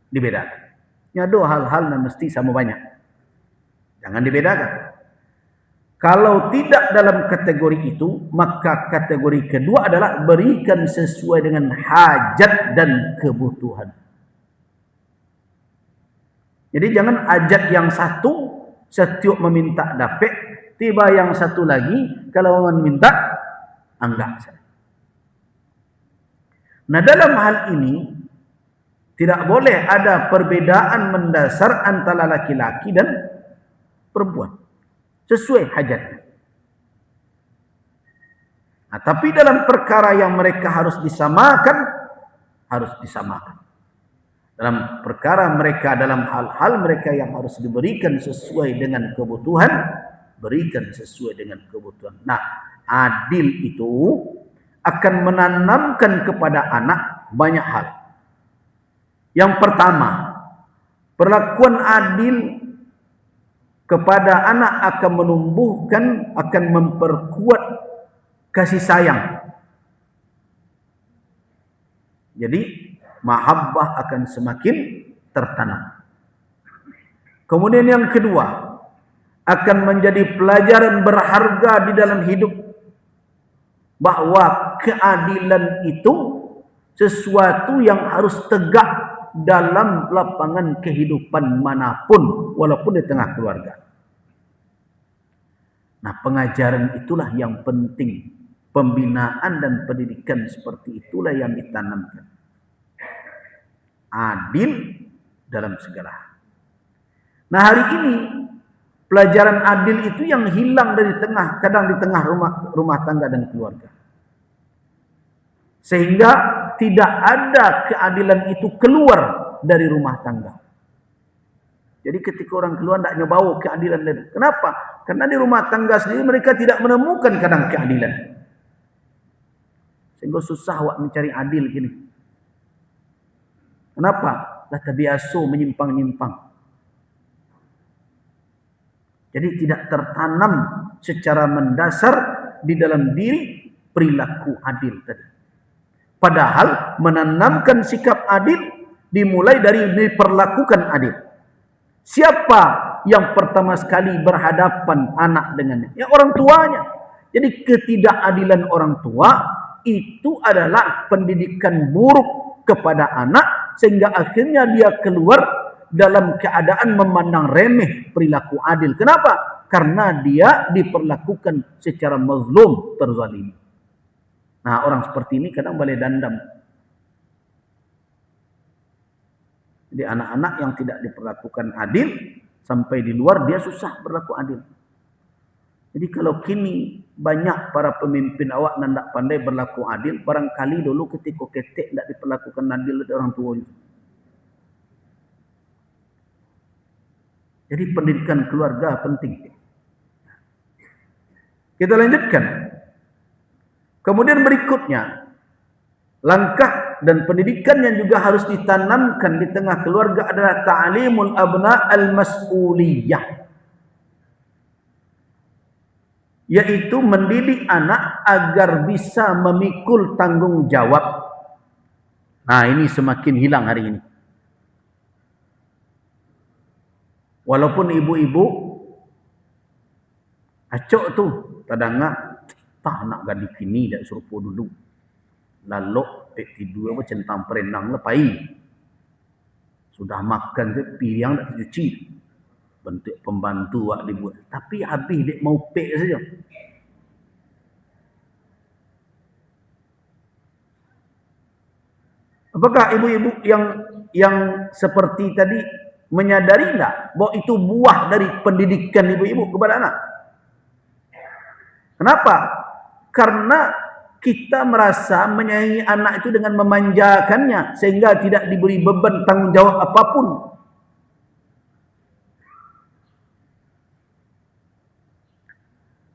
dibedakan. Ini ada hal-hal yang mesti sama banyak. Jangan dibedakan. Kalau tidak dalam kategori itu, maka kategori kedua adalah berikan sesuai dengan hajat dan kebutuhan. Jadi jangan ajat yang satu setiap meminta dapat, tiba yang satu lagi kalau meminta enggak. Nah, dalam hal ini tidak boleh ada perbedaan mendasar antara laki-laki dan perempuan sesuai hajatnya. Nah, tapi dalam perkara yang mereka harus disamakan, harus disamakan. Dalam perkara mereka, dalam hal-hal mereka yang harus diberikan sesuai dengan kebutuhan, berikan sesuai dengan kebutuhan. Nah, adil itu akan menanamkan kepada anak banyak hal. Yang pertama, perlakuan adil kepada anak akan menumbuhkan, akan memperkuat kasih sayang. Jadi mahabbah akan semakin tertanam. Kemudian yang kedua, akan menjadi pelajaran berharga di dalam hidup, bahwa keadilan itu sesuatu yang harus tegak dalam lapangan kehidupan manapun, walaupun di tengah keluarga. Nah, pengajaran itulah yang penting. Pembinaan dan pendidikan seperti itulah yang ditanamkan. Adil dalam segala hal. Nah, hari ini pelajaran adil itu yang hilang dari tengah, kadang di tengah rumah tangga dan keluarga. Sehingga tidak ada keadilan itu keluar dari rumah tangga. Jadi ketika orang keluar tidak nyebawa keadilan lagi. Kenapa? Karena di rumah tangga sendiri mereka tidak menemukan kadang keadilan. Sehingga susah awak mencari adil gini. Kenapa? Dah terbiasa menyimpang-nyimpang. Jadi tidak tertanam secara mendasar di dalam diri perilaku adil tadi. Padahal menanamkan sikap adil dimulai dari diperlakukan adil. Siapa yang pertama sekali berhadapan anak dengannya? Ya, orang tuanya. Jadi ketidakadilan orang tua itu adalah pendidikan buruk kepada anak, sehingga akhirnya dia keluar dalam keadaan memandang remeh perilaku adil. Kenapa? Karena dia diperlakukan secara mazlum, terzalimi. Nah, orang seperti ini kadang boleh dandam. Jadi anak-anak yang tidak diperlakukan adil, sampai di luar dia susah berlaku adil. Jadi kalau kini banyak para pemimpin awak tidak pandai berlaku adil, barangkali dulu ketika ketek tidak diperlakukan adil oleh orang tua itu. Jadi pendidikan keluarga penting. Kita lanjutkan. Kemudian berikutnya, langkah dan pendidikan yang juga harus ditanamkan di tengah keluarga adalah ta'limul abna al-mas'uliyah. Yaitu mendidik anak agar bisa memikul tanggung jawab. Nah, ini semakin hilang hari ini. Walaupun ibu-ibu acok tu tadangah tak nak gadis kini dak serupa dulu. Lalu pek tidur apa centang perenang lepai. Sudah makan je piring dak cuci. Bentuk pembantu wak dibuat. Tapi habis dek mau pek saja. Apakah ibu-ibu yang seperti tadi menyadari tak bahwa itu buah dari pendidikan ibu-ibu kepada anak? Kenapa? Karena kita merasa menyayangi anak itu dengan memanjakannya sehingga tidak diberi beban tanggung jawab apapun.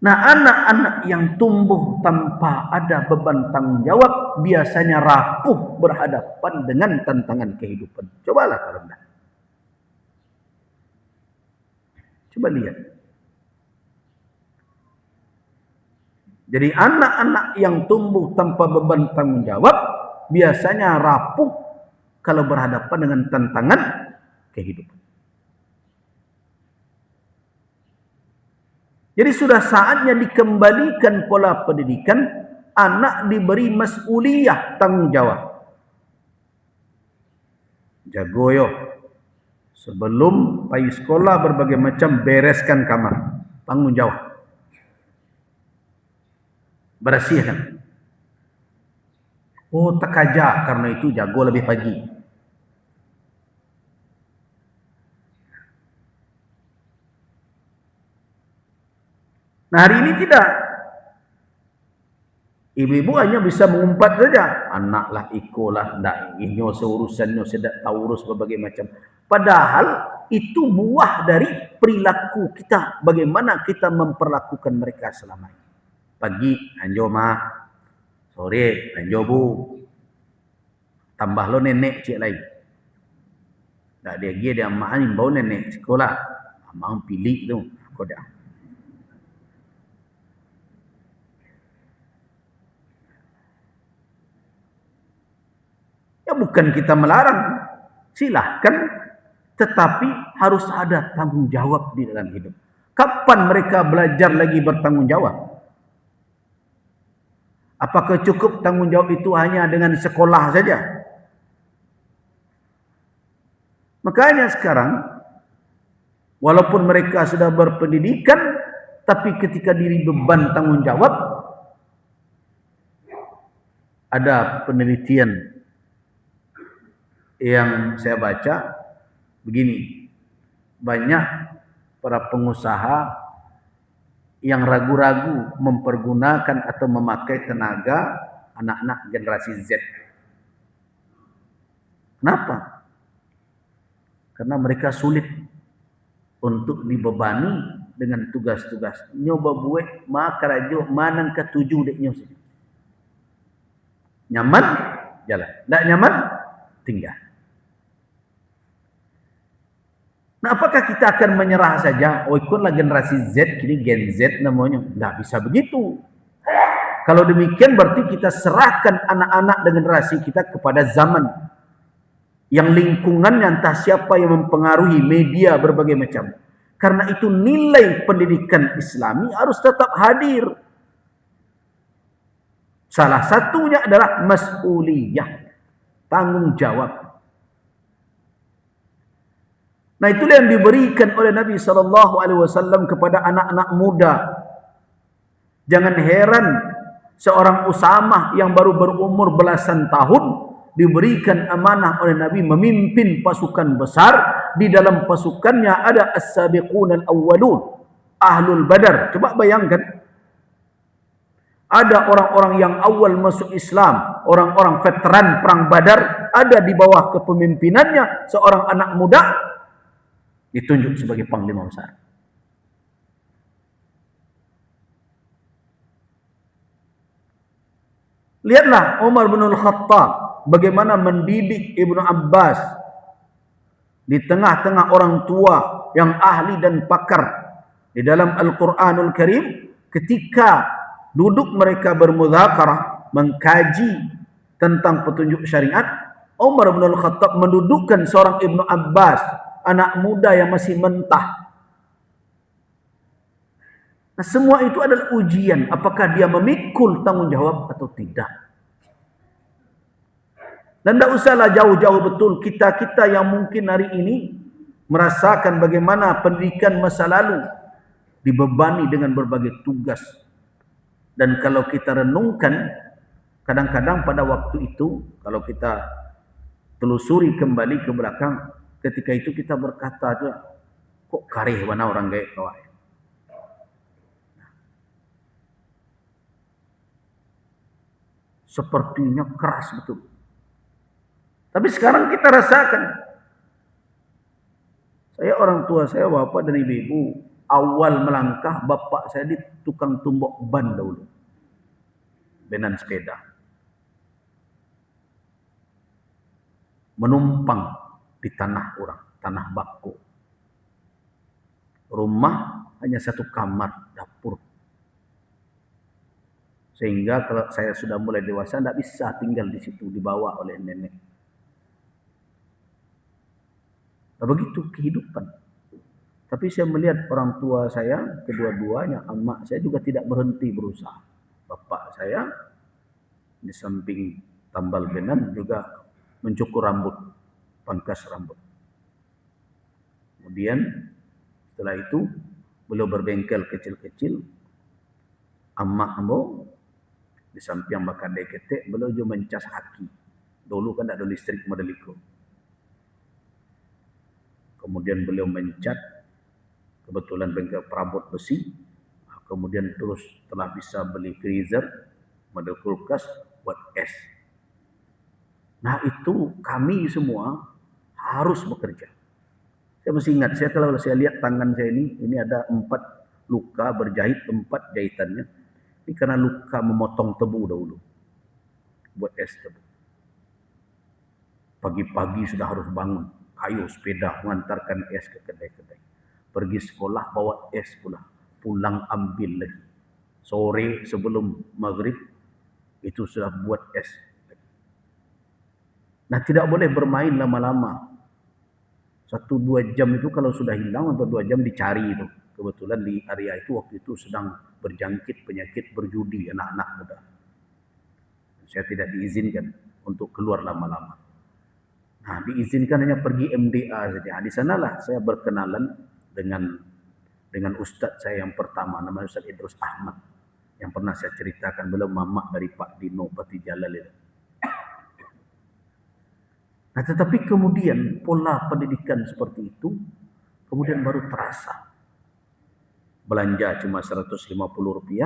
Nah, anak-anak yang tumbuh tanpa ada beban tanggung jawab biasanya rapuh berhadapan dengan tantangan kehidupan. Cobalah kalau tidak. Coba lihat. Jadi anak-anak yang tumbuh tanpa beban tanggung jawab biasanya rapuh kalau berhadapan dengan tantangan kehidupan. Jadi sudah saatnya dikembalikan pola pendidikan, anak diberi mas'uliyah, tanggung jawab. Jago yo, Sebelum pergi sekolah berbagai macam, bereskan kamar. Tanggung jawab. Bersihkan. Oh, tak aja, karena itu jago lebih pagi. Nah, hari ini tidak. Ibu-ibu hanya bisa mengumpat saja. Anaklah, ikolah, ndak inyo seurusannya sedak tahu urus berbagai macam. Padahal itu buah dari perilaku kita. Bagaimana kita memperlakukan mereka selama ini. Pagi, anjo mah. Sore, anjo bu. Tambah lo nenek cik lain. Tak dia main bau nenek sekolah. Amang pilih tu. Kau dah. Ya bukan kita melarang. Silahkan. Tetapi harus ada tanggung jawab di dalam hidup. Kapan mereka belajar lagi bertanggung jawab? Apakah cukup tanggung jawab itu hanya dengan sekolah saja? Makanya sekarang, walaupun mereka sudah berpendidikan, tapi ketika diri beban tanggung jawab, ada penelitian yang saya baca begini, banyak para pengusaha yang ragu-ragu mempergunakan atau memakai tenaga anak-anak generasi Z. Kenapa? Karena mereka sulit untuk dibebani dengan tugas-tugas. Nyoba buat makarajo manang ketujuh deknya. Nyaman, jalan. Tak nyaman, tinggal. Nah, apakah kita akan menyerah saja? Oh, ikutlah generasi Z, kini Gen Z namanya. Tidak bisa begitu. Kalau demikian berarti kita serahkan anak-anak dan generasi kita kepada zaman. Yang lingkungannya entah siapa yang mempengaruhi media berbagai macam. Karena itu nilai pendidikan Islami harus tetap hadir. Salah satunya adalah mas'uliyah. Tanggung jawab. Nah, itulah yang diberikan oleh Nabi SAW kepada anak-anak muda. Jangan heran seorang Usamah yang baru berumur belasan tahun diberikan amanah oleh Nabi memimpin pasukan besar. Di dalam pasukannya ada as-sabiqun al-awwalun, ahlul badar. Coba bayangkan, ada orang-orang yang awal masuk Islam, orang-orang veteran perang Badar, ada di bawah kepemimpinannya seorang anak muda ditunjuk sebagai panglima besar. Lihatlah Umar bin Al-Khattab bagaimana mendidik Ibnu Abbas di tengah-tengah orang tua yang ahli dan pakar di dalam Al-Quranul Karim. Ketika duduk mereka bermudzakarah, mengkaji tentang petunjuk syariat, Umar bin Al-Khattab mendudukkan seorang Ibnu Abbas, anak muda yang masih mentah. Nah, semua itu adalah ujian apakah dia memikul tanggung jawab atau tidak. Dan tidak usahlah jauh-jauh betul kita-kita yang mungkin hari ini merasakan bagaimana pendidikan masa lalu dibebani dengan berbagai tugas. Dan kalau kita renungkan, kadang-kadang pada waktu itu, kalau kita telusuri kembali ke belakang, ketika itu kita berkata, kok karih mana orang gaya kawai. Sepertinya keras betul. Tapi sekarang kita rasakan. Saya orang tua saya, bapak dan ibu, awal melangkah bapak saya di tukang tumbok ban dahulu. Benan sepeda. Menumpang di tanah orang, tanah bako. Rumah hanya satu kamar, dapur. Sehingga kalau saya sudah mulai dewasa, tidak bisa tinggal di situ, dibawa oleh nenek. Nah, begitu kehidupan. Tapi saya melihat orang tua saya, kedua-duanya, emak saya juga tidak berhenti berusaha. Bapak saya di samping tambal benan juga mencukur rambut, pangkas rambut. Kemudian setelah itu beliau berbengkel kecil-kecil, amak ambo di samping makan deketek, beliau juga mencas haki. Dulu kan ada listrik modeliko. Kemudian beliau mencat, kebetulan bengkel perabot besi. Kemudian terus telah bisa beli freezer, model kulkas buat es. Nah itu kami semua harus bekerja. Saya masih ingat, kalau saya lihat tangan saya ini ada 4 luka berjahit, 4 jahitannya. Ini karena luka memotong tebu dahulu. Buat es tebu. Pagi-pagi sudah harus bangun, kayu sepeda mengantarkan es ke kedai-kedai. Pergi sekolah bawa es pula, pulang ambil lagi. Sore sebelum maghrib itu sudah buat es. Nah tidak boleh bermain lama-lama. 1-2 jam itu kalau sudah hilang atau 2 jam dicari itu. Kebetulan di area itu waktu itu sedang berjangkit penyakit berjudi anak-anak muda. Saya tidak diizinkan untuk keluar lama-lama. Nah, diizinkan hanya pergi MDA saja. Di sanalah saya berkenalan dengan ustaz saya yang pertama, namanya Ustaz Idrus Ahmad, yang pernah saya ceritakan, beliau mamak dari Pak Dino Pati Jalal itu. Nah, tetapi kemudian pola pendidikan seperti itu kemudian baru terasa. Belanja cuma Rp150,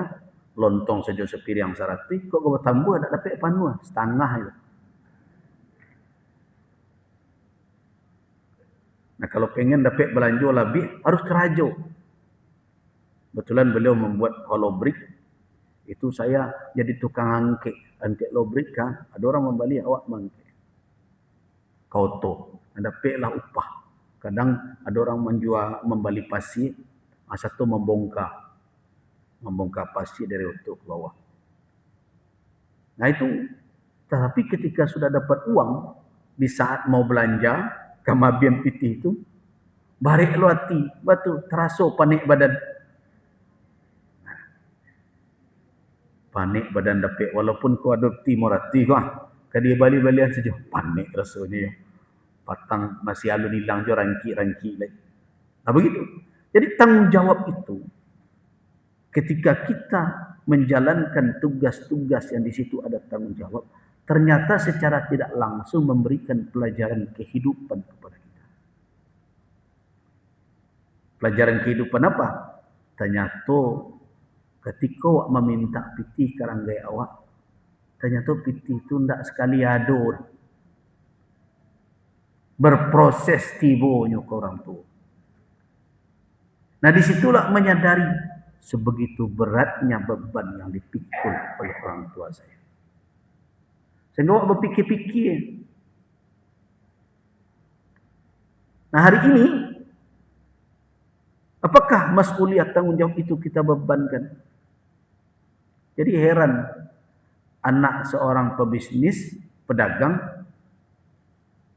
lontong saja sepiring 100, kok bertambah ada dapat panua setengah itu. Nah kalau pengen dapat belanja lebih harus kerajo. Kebetulan beliau membuat holobrik. Itu saya jadi tukang angkek lobrik kan. Ada orang membeli awak mangke. Kau toh, dapatlah upah. Kadang ada orang membeli pasir, satu membongkar pasir dari untuk ke bawah. Nah itu, tapi ketika sudah dapat uang, di saat mau belanja, kamabian pitih itu, barik lu hati, batu, teraso panik badan. Panik badan dapat, walaupun kau adopti morati kau, kadia bali-balian saja, panik rasanya. Patang masih alun hilang je rangki lagi. Nah begitu. Jadi tanggung jawab itu, ketika kita menjalankan tugas-tugas yang di situ ada tanggung jawab, ternyata secara tidak langsung memberikan pelajaran kehidupan kepada kita. Pelajaran kehidupan apa? Ternyata ketika awak meminta pitih karanggai awak, ternyata pitih itu tidak sekali ador. Berproses tibonya ke orang tua. Nah disitulah menyadari sebegitu beratnya beban yang dipikul oleh orang tua saya. Sehingga awak berpikir-pikir. Nah hari ini, apakah mas'uliyah tanggung jawab itu kita bebankan? Jadi heran, anak seorang pebisnis, pedagang,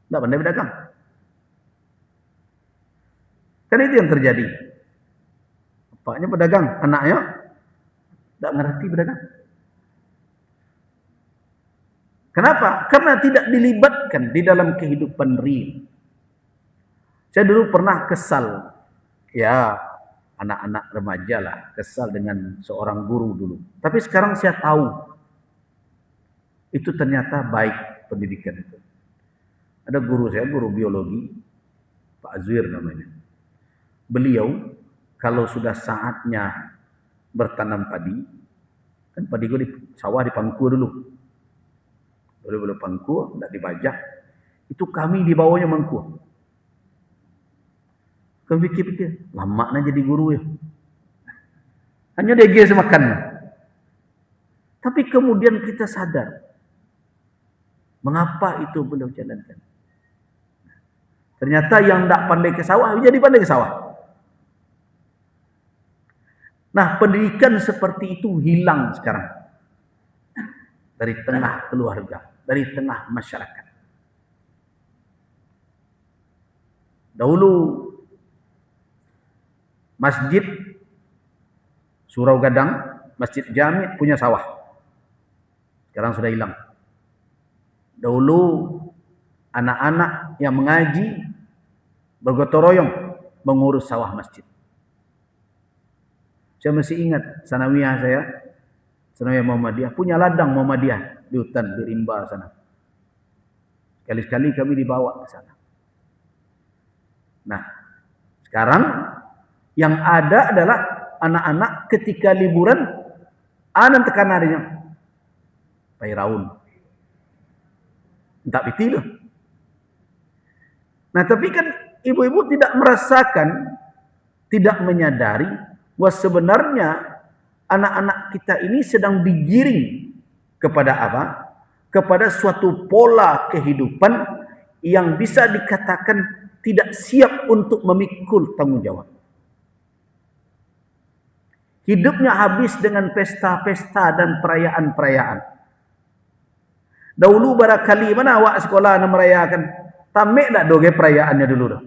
tidak pandai berdagang. Kan itu yang terjadi. Bapaknya pedagang, anaknya tidak mengerti berdagang. Kenapa? Karena tidak dilibatkan di dalam kehidupan real. Saya dulu pernah kesal, ya anak-anak remaja lah, kesal dengan seorang guru dulu. Tapi sekarang saya tahu, itu ternyata baik pendidikan itu. Ada guru saya, guru biologi, Pak Azwir namanya. Beliau kalau sudah saatnya bertanam padi, kan padi gue di sawah di pangku dulu. Boleh pangku, tidak dibajak. Itu kami di bawahnya mangku. Kami pikir-pikir, lama nak jadi guru ya. Hanya dia semakan. Tapi kemudian kita sadar, mengapa itu beliau jalankan. Ternyata yang tidak pandai ke sawah, jadi pandai ke sawah. Nah, pendidikan seperti itu hilang sekarang. Dari tengah keluarga, dari tengah masyarakat. Dahulu, masjid Surau Gadang, Masjid Jami punya sawah. Sekarang sudah hilang. Dahulu, anak-anak yang mengaji bergotong royong mengurus sawah masjid. Saya masih ingat sanawiyah saya, sanawiyah Muhammadiyah, punya ladang Muhammadiyah di hutan, di rimba sana. Sekali-sekali kami dibawa ke sana. Nah, sekarang yang ada adalah anak-anak ketika liburan, anan tekan harinya. Pairaun. Tak betul. Nah, tapi kan ibu-ibu tidak merasakan, tidak menyadari bahwa sebenarnya anak-anak kita ini sedang digiring kepada apa? Kepada suatu pola kehidupan yang bisa dikatakan tidak siap untuk memikul tanggung jawab. Hidupnya habis dengan pesta-pesta dan perayaan-perayaan. Dahulu barangkali mana awak sekolah nak merayakan, tamek tak doge perayaannya dulu dah.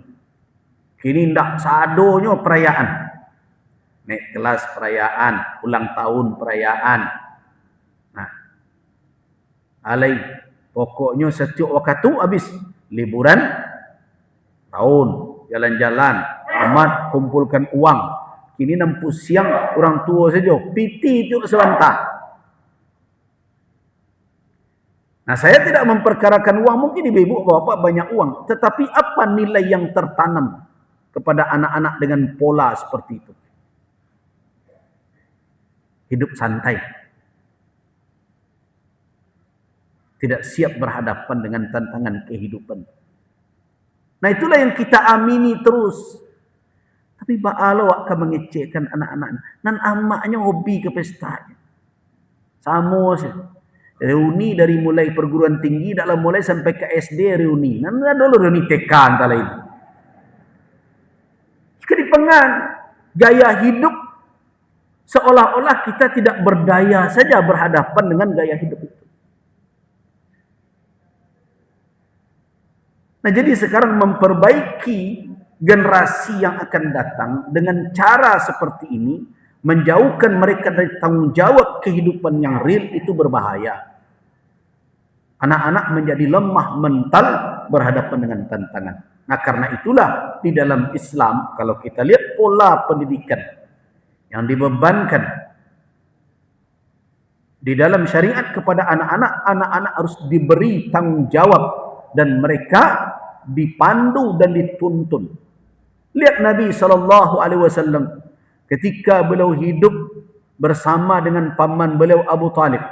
Kini ndak sadonyo perayaan. Naik kelas perayaan, ulang tahun perayaan. Nah, alai pokoknya setiap waktu habis liburan tahun, jalan-jalan, amat kumpulkan uang. Kini nampu siang orang tua saja, piti itu sebentar. Nah, saya tidak memperkarakan uang, mungkin ibu-ibu bapak banyak uang, tetapi apa nilai yang tertanam kepada anak-anak dengan pola seperti itu? Hidup santai. Tidak siap berhadapan dengan tantangan kehidupan. Nah, itulah yang kita amini terus. Tapi ba'alo akan mengecekkan anak-anak. Nan amaknya hobi ke pestanya. Sama sih. Reuni dari mulai perguruan tinggi, dalam mulai sampai ke SD reuni. Nan dulu reuni TK antara ini. Kedipangan gaya hidup seolah-olah kita tidak berdaya saja berhadapan dengan gaya hidup itu. Nah, jadi sekarang memperbaiki generasi yang akan datang dengan cara seperti ini, menjauhkan mereka dari tanggung jawab kehidupan yang real, itu berbahaya. Anak-anak menjadi lemah mental berhadapan dengan tantangan. Nah, karena itulah di dalam Islam, kalau kita lihat pola pendidikan yang dibebankan di dalam syariat kepada anak-anak, anak-anak harus diberi tanggung jawab dan mereka dipandu dan dituntun. Lihat Nabi SAW ketika beliau hidup bersama dengan paman beliau Abu Talib.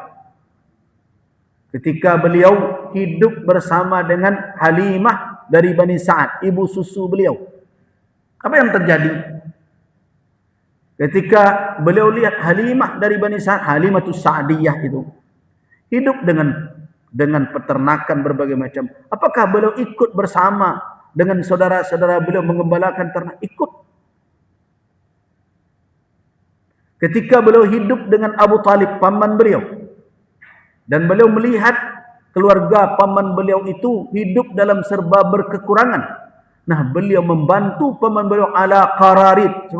Ketika beliau hidup bersama dengan Halimah dari Bani Sa'ad, ibu susu beliau. Apa yang terjadi? Ketika beliau lihat Halimah dari Bani Sa'ad, Halimatus Sa'diyah itu hidup dengan peternakan berbagai macam. Apakah beliau ikut bersama dengan saudara-saudara beliau mengembalakan ternak? Ikut. Ketika beliau hidup dengan Abu Talib, paman beliau, dan beliau melihat keluarga paman beliau itu hidup dalam serba berkekurangan. Nah, beliau membantu paman beliau ala qararid.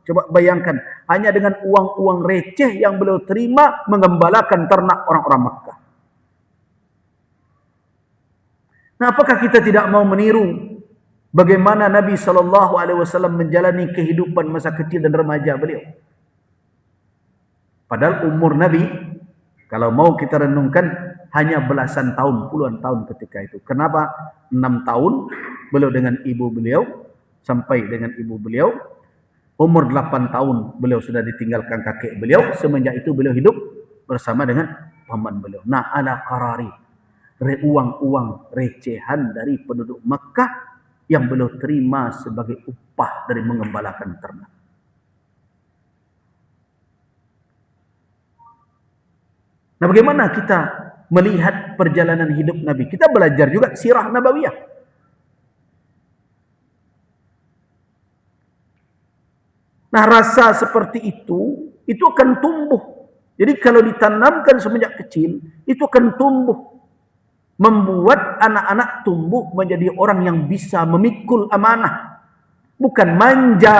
Coba bayangkan, hanya dengan uang-uang receh yang beliau terima mengembalakan ternak orang-orang Makkah. Nah, apakah kita tidak mau meniru bagaimana Nabi SAW menjalani kehidupan masa kecil dan remaja beliau? Padahal umur Nabi, kalau mau kita renungkan, hanya belasan tahun, puluhan tahun ketika itu. Kenapa? 6 tahun beliau dengan ibu beliau, sampai dengan ibu beliau. Umur 8 tahun beliau sudah ditinggalkan kakek beliau. Semenjak itu beliau hidup bersama dengan paman beliau. Nah, ada qarari, uang-uang recehan dari penduduk Makkah yang beliau terima sebagai upah dari mengembalakan ternak. Nah, bagaimana kita melihat perjalanan hidup Nabi? Kita belajar juga sirah nabawiyah. Nah, rasa seperti itu akan tumbuh. Jadi kalau ditanamkan semenjak kecil, itu akan tumbuh. Membuat anak-anak tumbuh menjadi orang yang bisa memikul amanah. Bukan manja.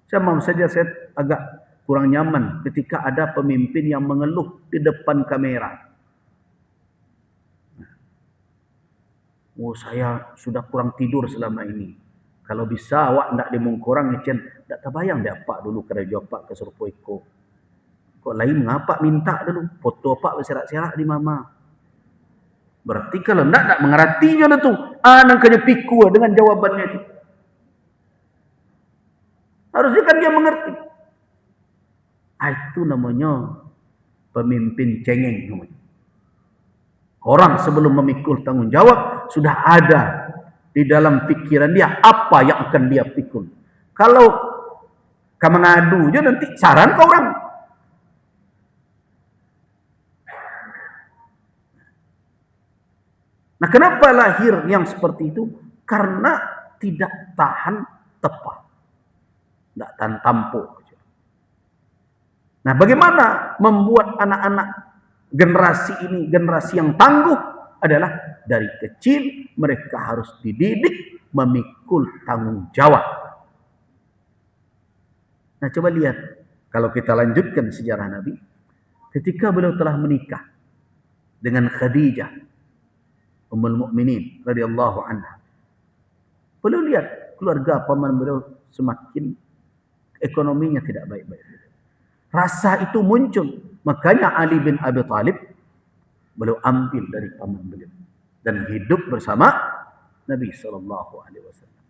Saya agak kurang nyaman ketika ada pemimpin yang mengeluh di depan kamera. Oh, saya sudah kurang tidur selama ini. Kalau bisa awak ndak dimungkurang ngecen, ndak terbayang dia apa dulu kerja apa ke Surpo Iko. Kok lain mengapa minta dulu foto apa berserak-serak di mama. Berarti kalau ndak mengertinya dah tu. Nang kena piku dengan jawabannya itu. Harusnya kan dia mengerti. Itu namanya pemimpin cengeng namanya. Orang sebelum memikul tanggung jawab sudah ada di dalam pikiran dia apa yang akan dia pikul. Kalau kamu ngadu je nanti saran ke orang. Nah, kenapa lahir yang seperti itu? Karena tidak tahan tepat. Tidak tahan tampuk. Nah, bagaimana membuat anak-anak generasi ini, generasi yang tangguh adalah dari kecil mereka harus dididik memikul tanggung jawab. Nah, coba lihat kalau kita lanjutkan sejarah Nabi, ketika beliau telah menikah dengan Khadijah Ummul Mukminin radhiyallahu anha, beliau lihat keluarga paman beliau semakin ekonominya tidak baik-baik. Rasa itu muncul. Makanya Ali bin Abi Thalib beliau ambil dari paman beliau dan hidup bersama Nabi sallallahu alaihi wasallam.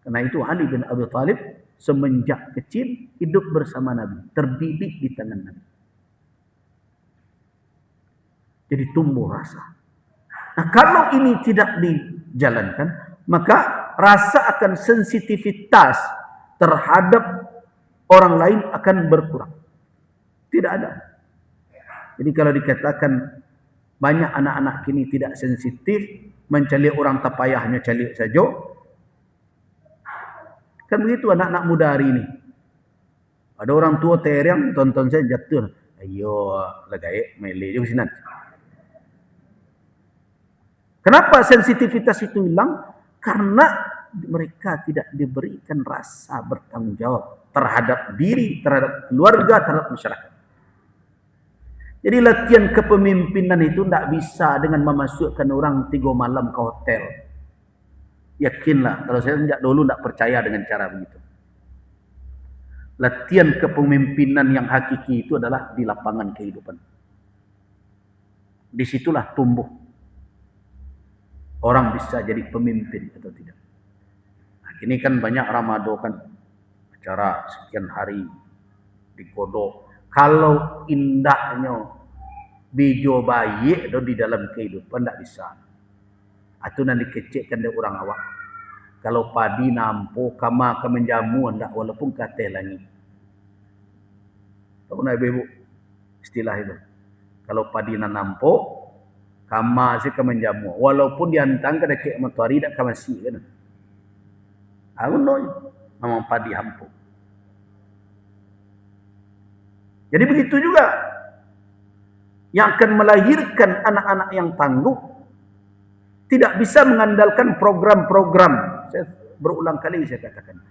Karena itu Ali bin Abi Thalib semenjak kecil hidup bersama Nabi, terdidik di tangan Nabi. Jadi tumbuh rasa. Nah, kalau ini tidak dijalankan, maka rasa akan sensitivitas terhadap orang lain akan berkurang. Tidak ada. Jadi kalau dikatakan banyak anak-anak kini tidak sensitif, mencari orang tak payahnya cari saja. Kan begitu anak-anak muda hari ini. Ada orang tua terang tonton saya jatuh. Ayo, lagai mele juga sinan. Kenapa sensitivitas itu hilang? Karena mereka tidak diberikan rasa bertanggung jawab terhadap diri, terhadap keluarga, terhadap masyarakat. Jadi latihan kepemimpinan itu tidak bisa dengan memasukkan orang 3 malam ke hotel. Yakinlah, kalau saya sejak dulu tidak percaya dengan cara begitu. Latihan kepemimpinan yang hakiki itu adalah di lapangan kehidupan. Disitulah tumbuh. Orang bisa jadi pemimpin atau tidak. Nah, ini kan banyak Ramadan kan. Acara sekian hari digodok. Kalau indahnya bijo bayi di dalam kehidupan tidak bisa. Itu nanti kecekkan dari orang awak. Kalau padi nampu, kama kemenjamu hendak walaupun kata langit. Tahu nak ibu istilah itu. Kalau padi nampu, kama si kemenjamu. Walaupun diantang ke dekat matahari tak kamasi kan. Aku no, memang padi hampu. Jadi begitu juga yang akan melahirkan anak-anak yang tangguh tidak bisa mengandalkan program-program. Saya berulang kali saya katakan.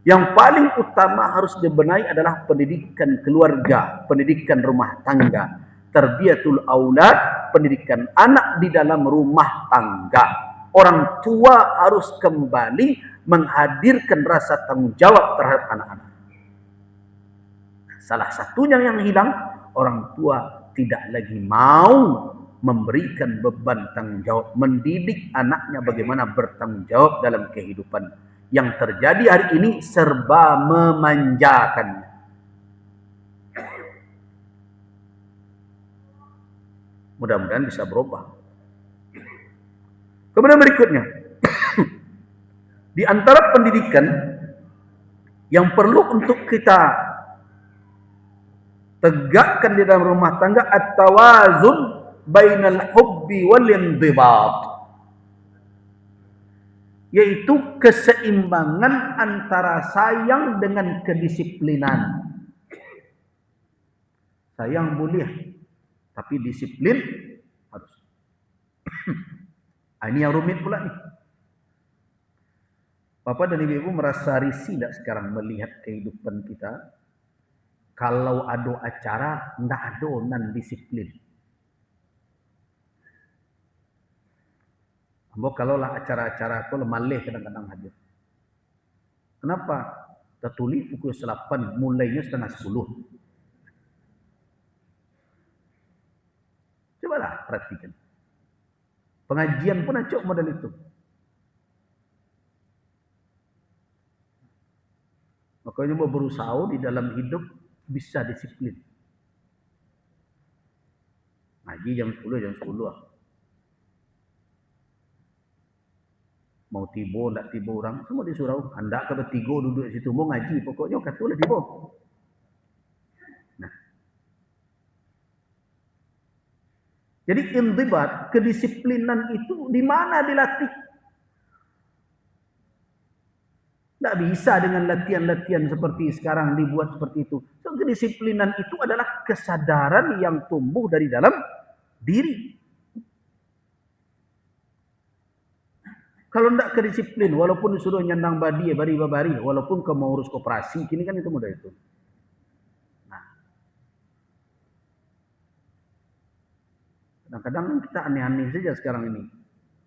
Yang paling utama harus dibenahi adalah pendidikan keluarga, pendidikan rumah tangga, tarbiyatul aulad, pendidikan anak di dalam rumah tangga. Orang tua harus kembali menghadirkan rasa tanggung jawab terhadap anak-anak. Salah satunya yang hilang, orang tua tidak lagi mau memberikan beban tanggung jawab, mendidik anaknya bagaimana bertanggung jawab dalam kehidupan. Yang terjadi hari ini serba memanjakan. Mudah-mudahan bisa berubah. Kemudian berikutnya, di antara pendidikan yang perlu untuk kita tegakkan di dalam rumah tangga at-tawazun bainal hubbi wal indibat, yaitu keseimbangan antara sayang dengan kedisiplinan. Sayang boleh, tapi disiplin harus. Ini yang rumit pula nih. Bapak dan Ibu merasa risih tidak sekarang melihat kehidupan kita? Kalau ada acara, tidak ada non disiplin. Mbok kalaulah acara-acara aku malih kadang-kadang hadir. Kenapa? Tertulis pukul 8, mulainya setengah 10. Cobalah perhatikan. Pengajian pun acok model itu. Makanya mau berusaha di dalam hidup bisa disiplin. Ngaji jam 10, jam 10 lah. Mau tibo, tak tibo orang, semua disuruh. Anda ke bertiga duduk di situ, mau ngaji, pokoknya katulah tibo. Nah, jadi intibat, kedisiplinan itu di mana dilatih? Tidak bisa dengan latihan-latihan seperti sekarang dibuat seperti itu. So, kedisiplinan itu adalah kesadaran yang tumbuh dari dalam diri. Kalau tidak kedisiplin, walaupun disuruh nyandang badi, bari, walaupun kau mau urus koperasi, kini kan itu mudah itu. Nah, kadang-kadang kita aneh-aneh saja sekarang ini.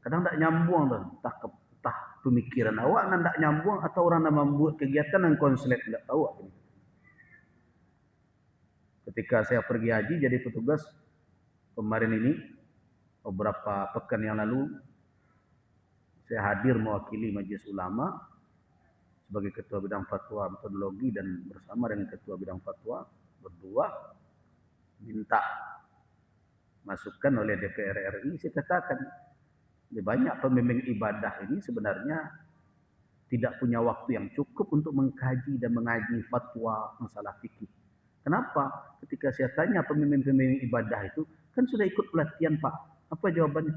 Kadang tidak nyambung tuh, entah pemikiran awak tidak nyambung atau orang yang membuat kegiatan yang konslet tidak tahu. Ketika saya pergi haji jadi petugas kemarin ini, beberapa pekan yang lalu, saya hadir mewakili Majelis Ulama sebagai Ketua Bidang Fatwa Metodologi dan bersama dengan Ketua Bidang Fatwa berdua minta masukan oleh DPR RI. Saya katakan, banyak pembimbing ibadah ini sebenarnya tidak punya waktu yang cukup untuk mengkaji dan mengaji fatwa masalah fikih. Kenapa? Ketika saya tanya pembimbing ibadah itu, kan sudah ikut pelatihan Pak. Apa jawabannya?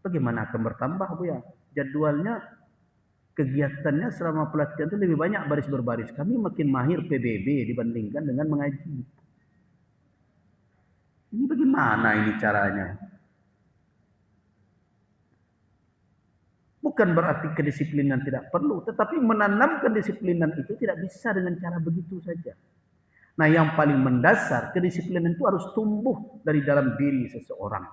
Bagaimana akan bertambah Bu ya? Jadwalnya, kegiatannya selama pelatihan itu lebih banyak baris berbaris. Kami makin mahir PBB dibandingkan dengan mengaji. Ini bagaimana ini caranya? Bukan berarti kedisiplinan tidak perlu, tetapi menanamkan kedisiplinan itu tidak bisa dengan cara begitu saja. Nah, yang paling mendasar, kedisiplinan itu harus tumbuh dari dalam diri seseorang.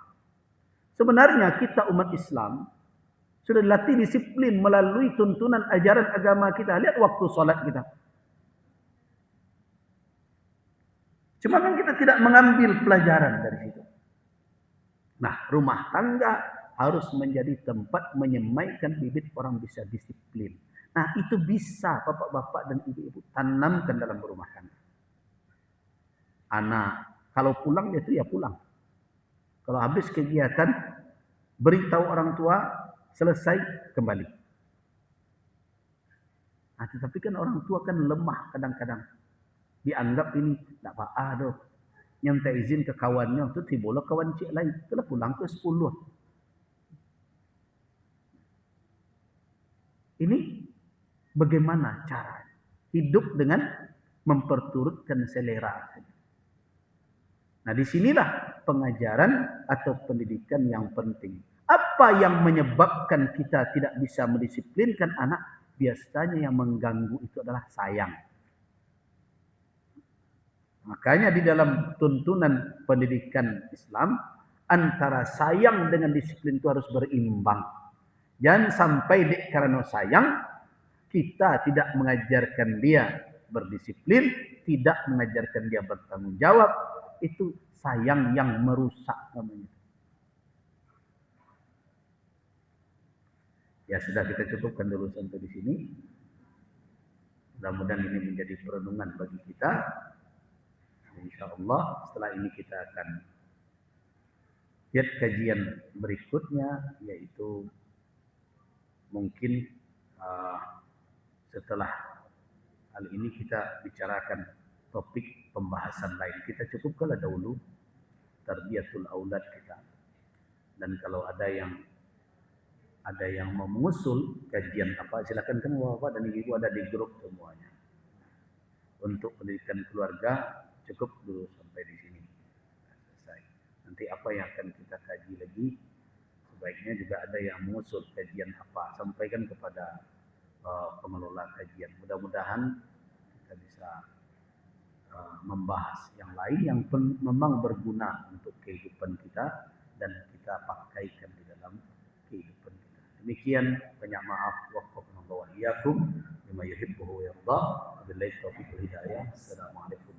Sebenarnya kita umat Islam sudah dilatih disiplin melalui tuntunan ajaran agama kita. Lihat waktu sholat kita. Cuma kan kita tidak mengambil pelajaran dari situ. Nah, rumah tangga harus menjadi tempat menyemaikan bibit orang bisa disiplin. Nah, itu bisa bapak-bapak dan ibu-ibu tanamkan dalam rumah tangga. Anak, kalau pulang itu ya pulang. Kalau habis kegiatan, beritahu orang tua, selesai, kembali. Nah, tetapi kan orang tua kan lemah kadang-kadang. Dianggap ini, tak apa-apa doh. Nyampe izin ke kawannya, itu tibolah kawan cik lain. Telah pulang ke 10. Ini bagaimana cara hidup dengan memperturutkan selera. Nah, disinilah pengajaran atau pendidikan yang penting. Apa yang menyebabkan kita tidak bisa mendisiplinkan anak? Biasanya yang mengganggu itu adalah sayang. Makanya di dalam tuntunan pendidikan Islam, antara sayang dengan disiplin itu harus berimbang. Jangan sampai karena sayang, kita tidak mengajarkan dia berdisiplin, tidak mengajarkan dia bertanggung jawab. Itu sayang yang merusak namanya. Ya sudah, kita cukupkan dulu sampai di sini. Mudah-mudahan ini menjadi perenungan bagi kita. InsyaAllah setelah ini kita akan lihat kajian berikutnya, yaitu mungkin setelah hal ini kita bicarakan topik pembahasan lain. Kita cukupkanlah dahulu tarbiyatul aulad kita. Dan kalau ada yang mau mengusul kajian apa, silakan kan Bapak dan Ibu ada di grup semuanya. Untuk pendidikan keluarga cukup dulu sampai di sini. Selesai. Nanti apa yang akan kita kaji lagi, sebaiknya juga ada yang mengusul kajian apa, sampaikan kepada pengelola kajian. Mudah-mudahan kita bisa membahas yang lain yang memang berguna untuk kehidupan kita dan kita pakaikan di dalam kehidupan kita. Demikian, banyak maaf. Waffaqnallahu wa iyyakum bima yuhibbu wa yarda. Wabillahi taufiq wal hidayah. Assalamualaikum.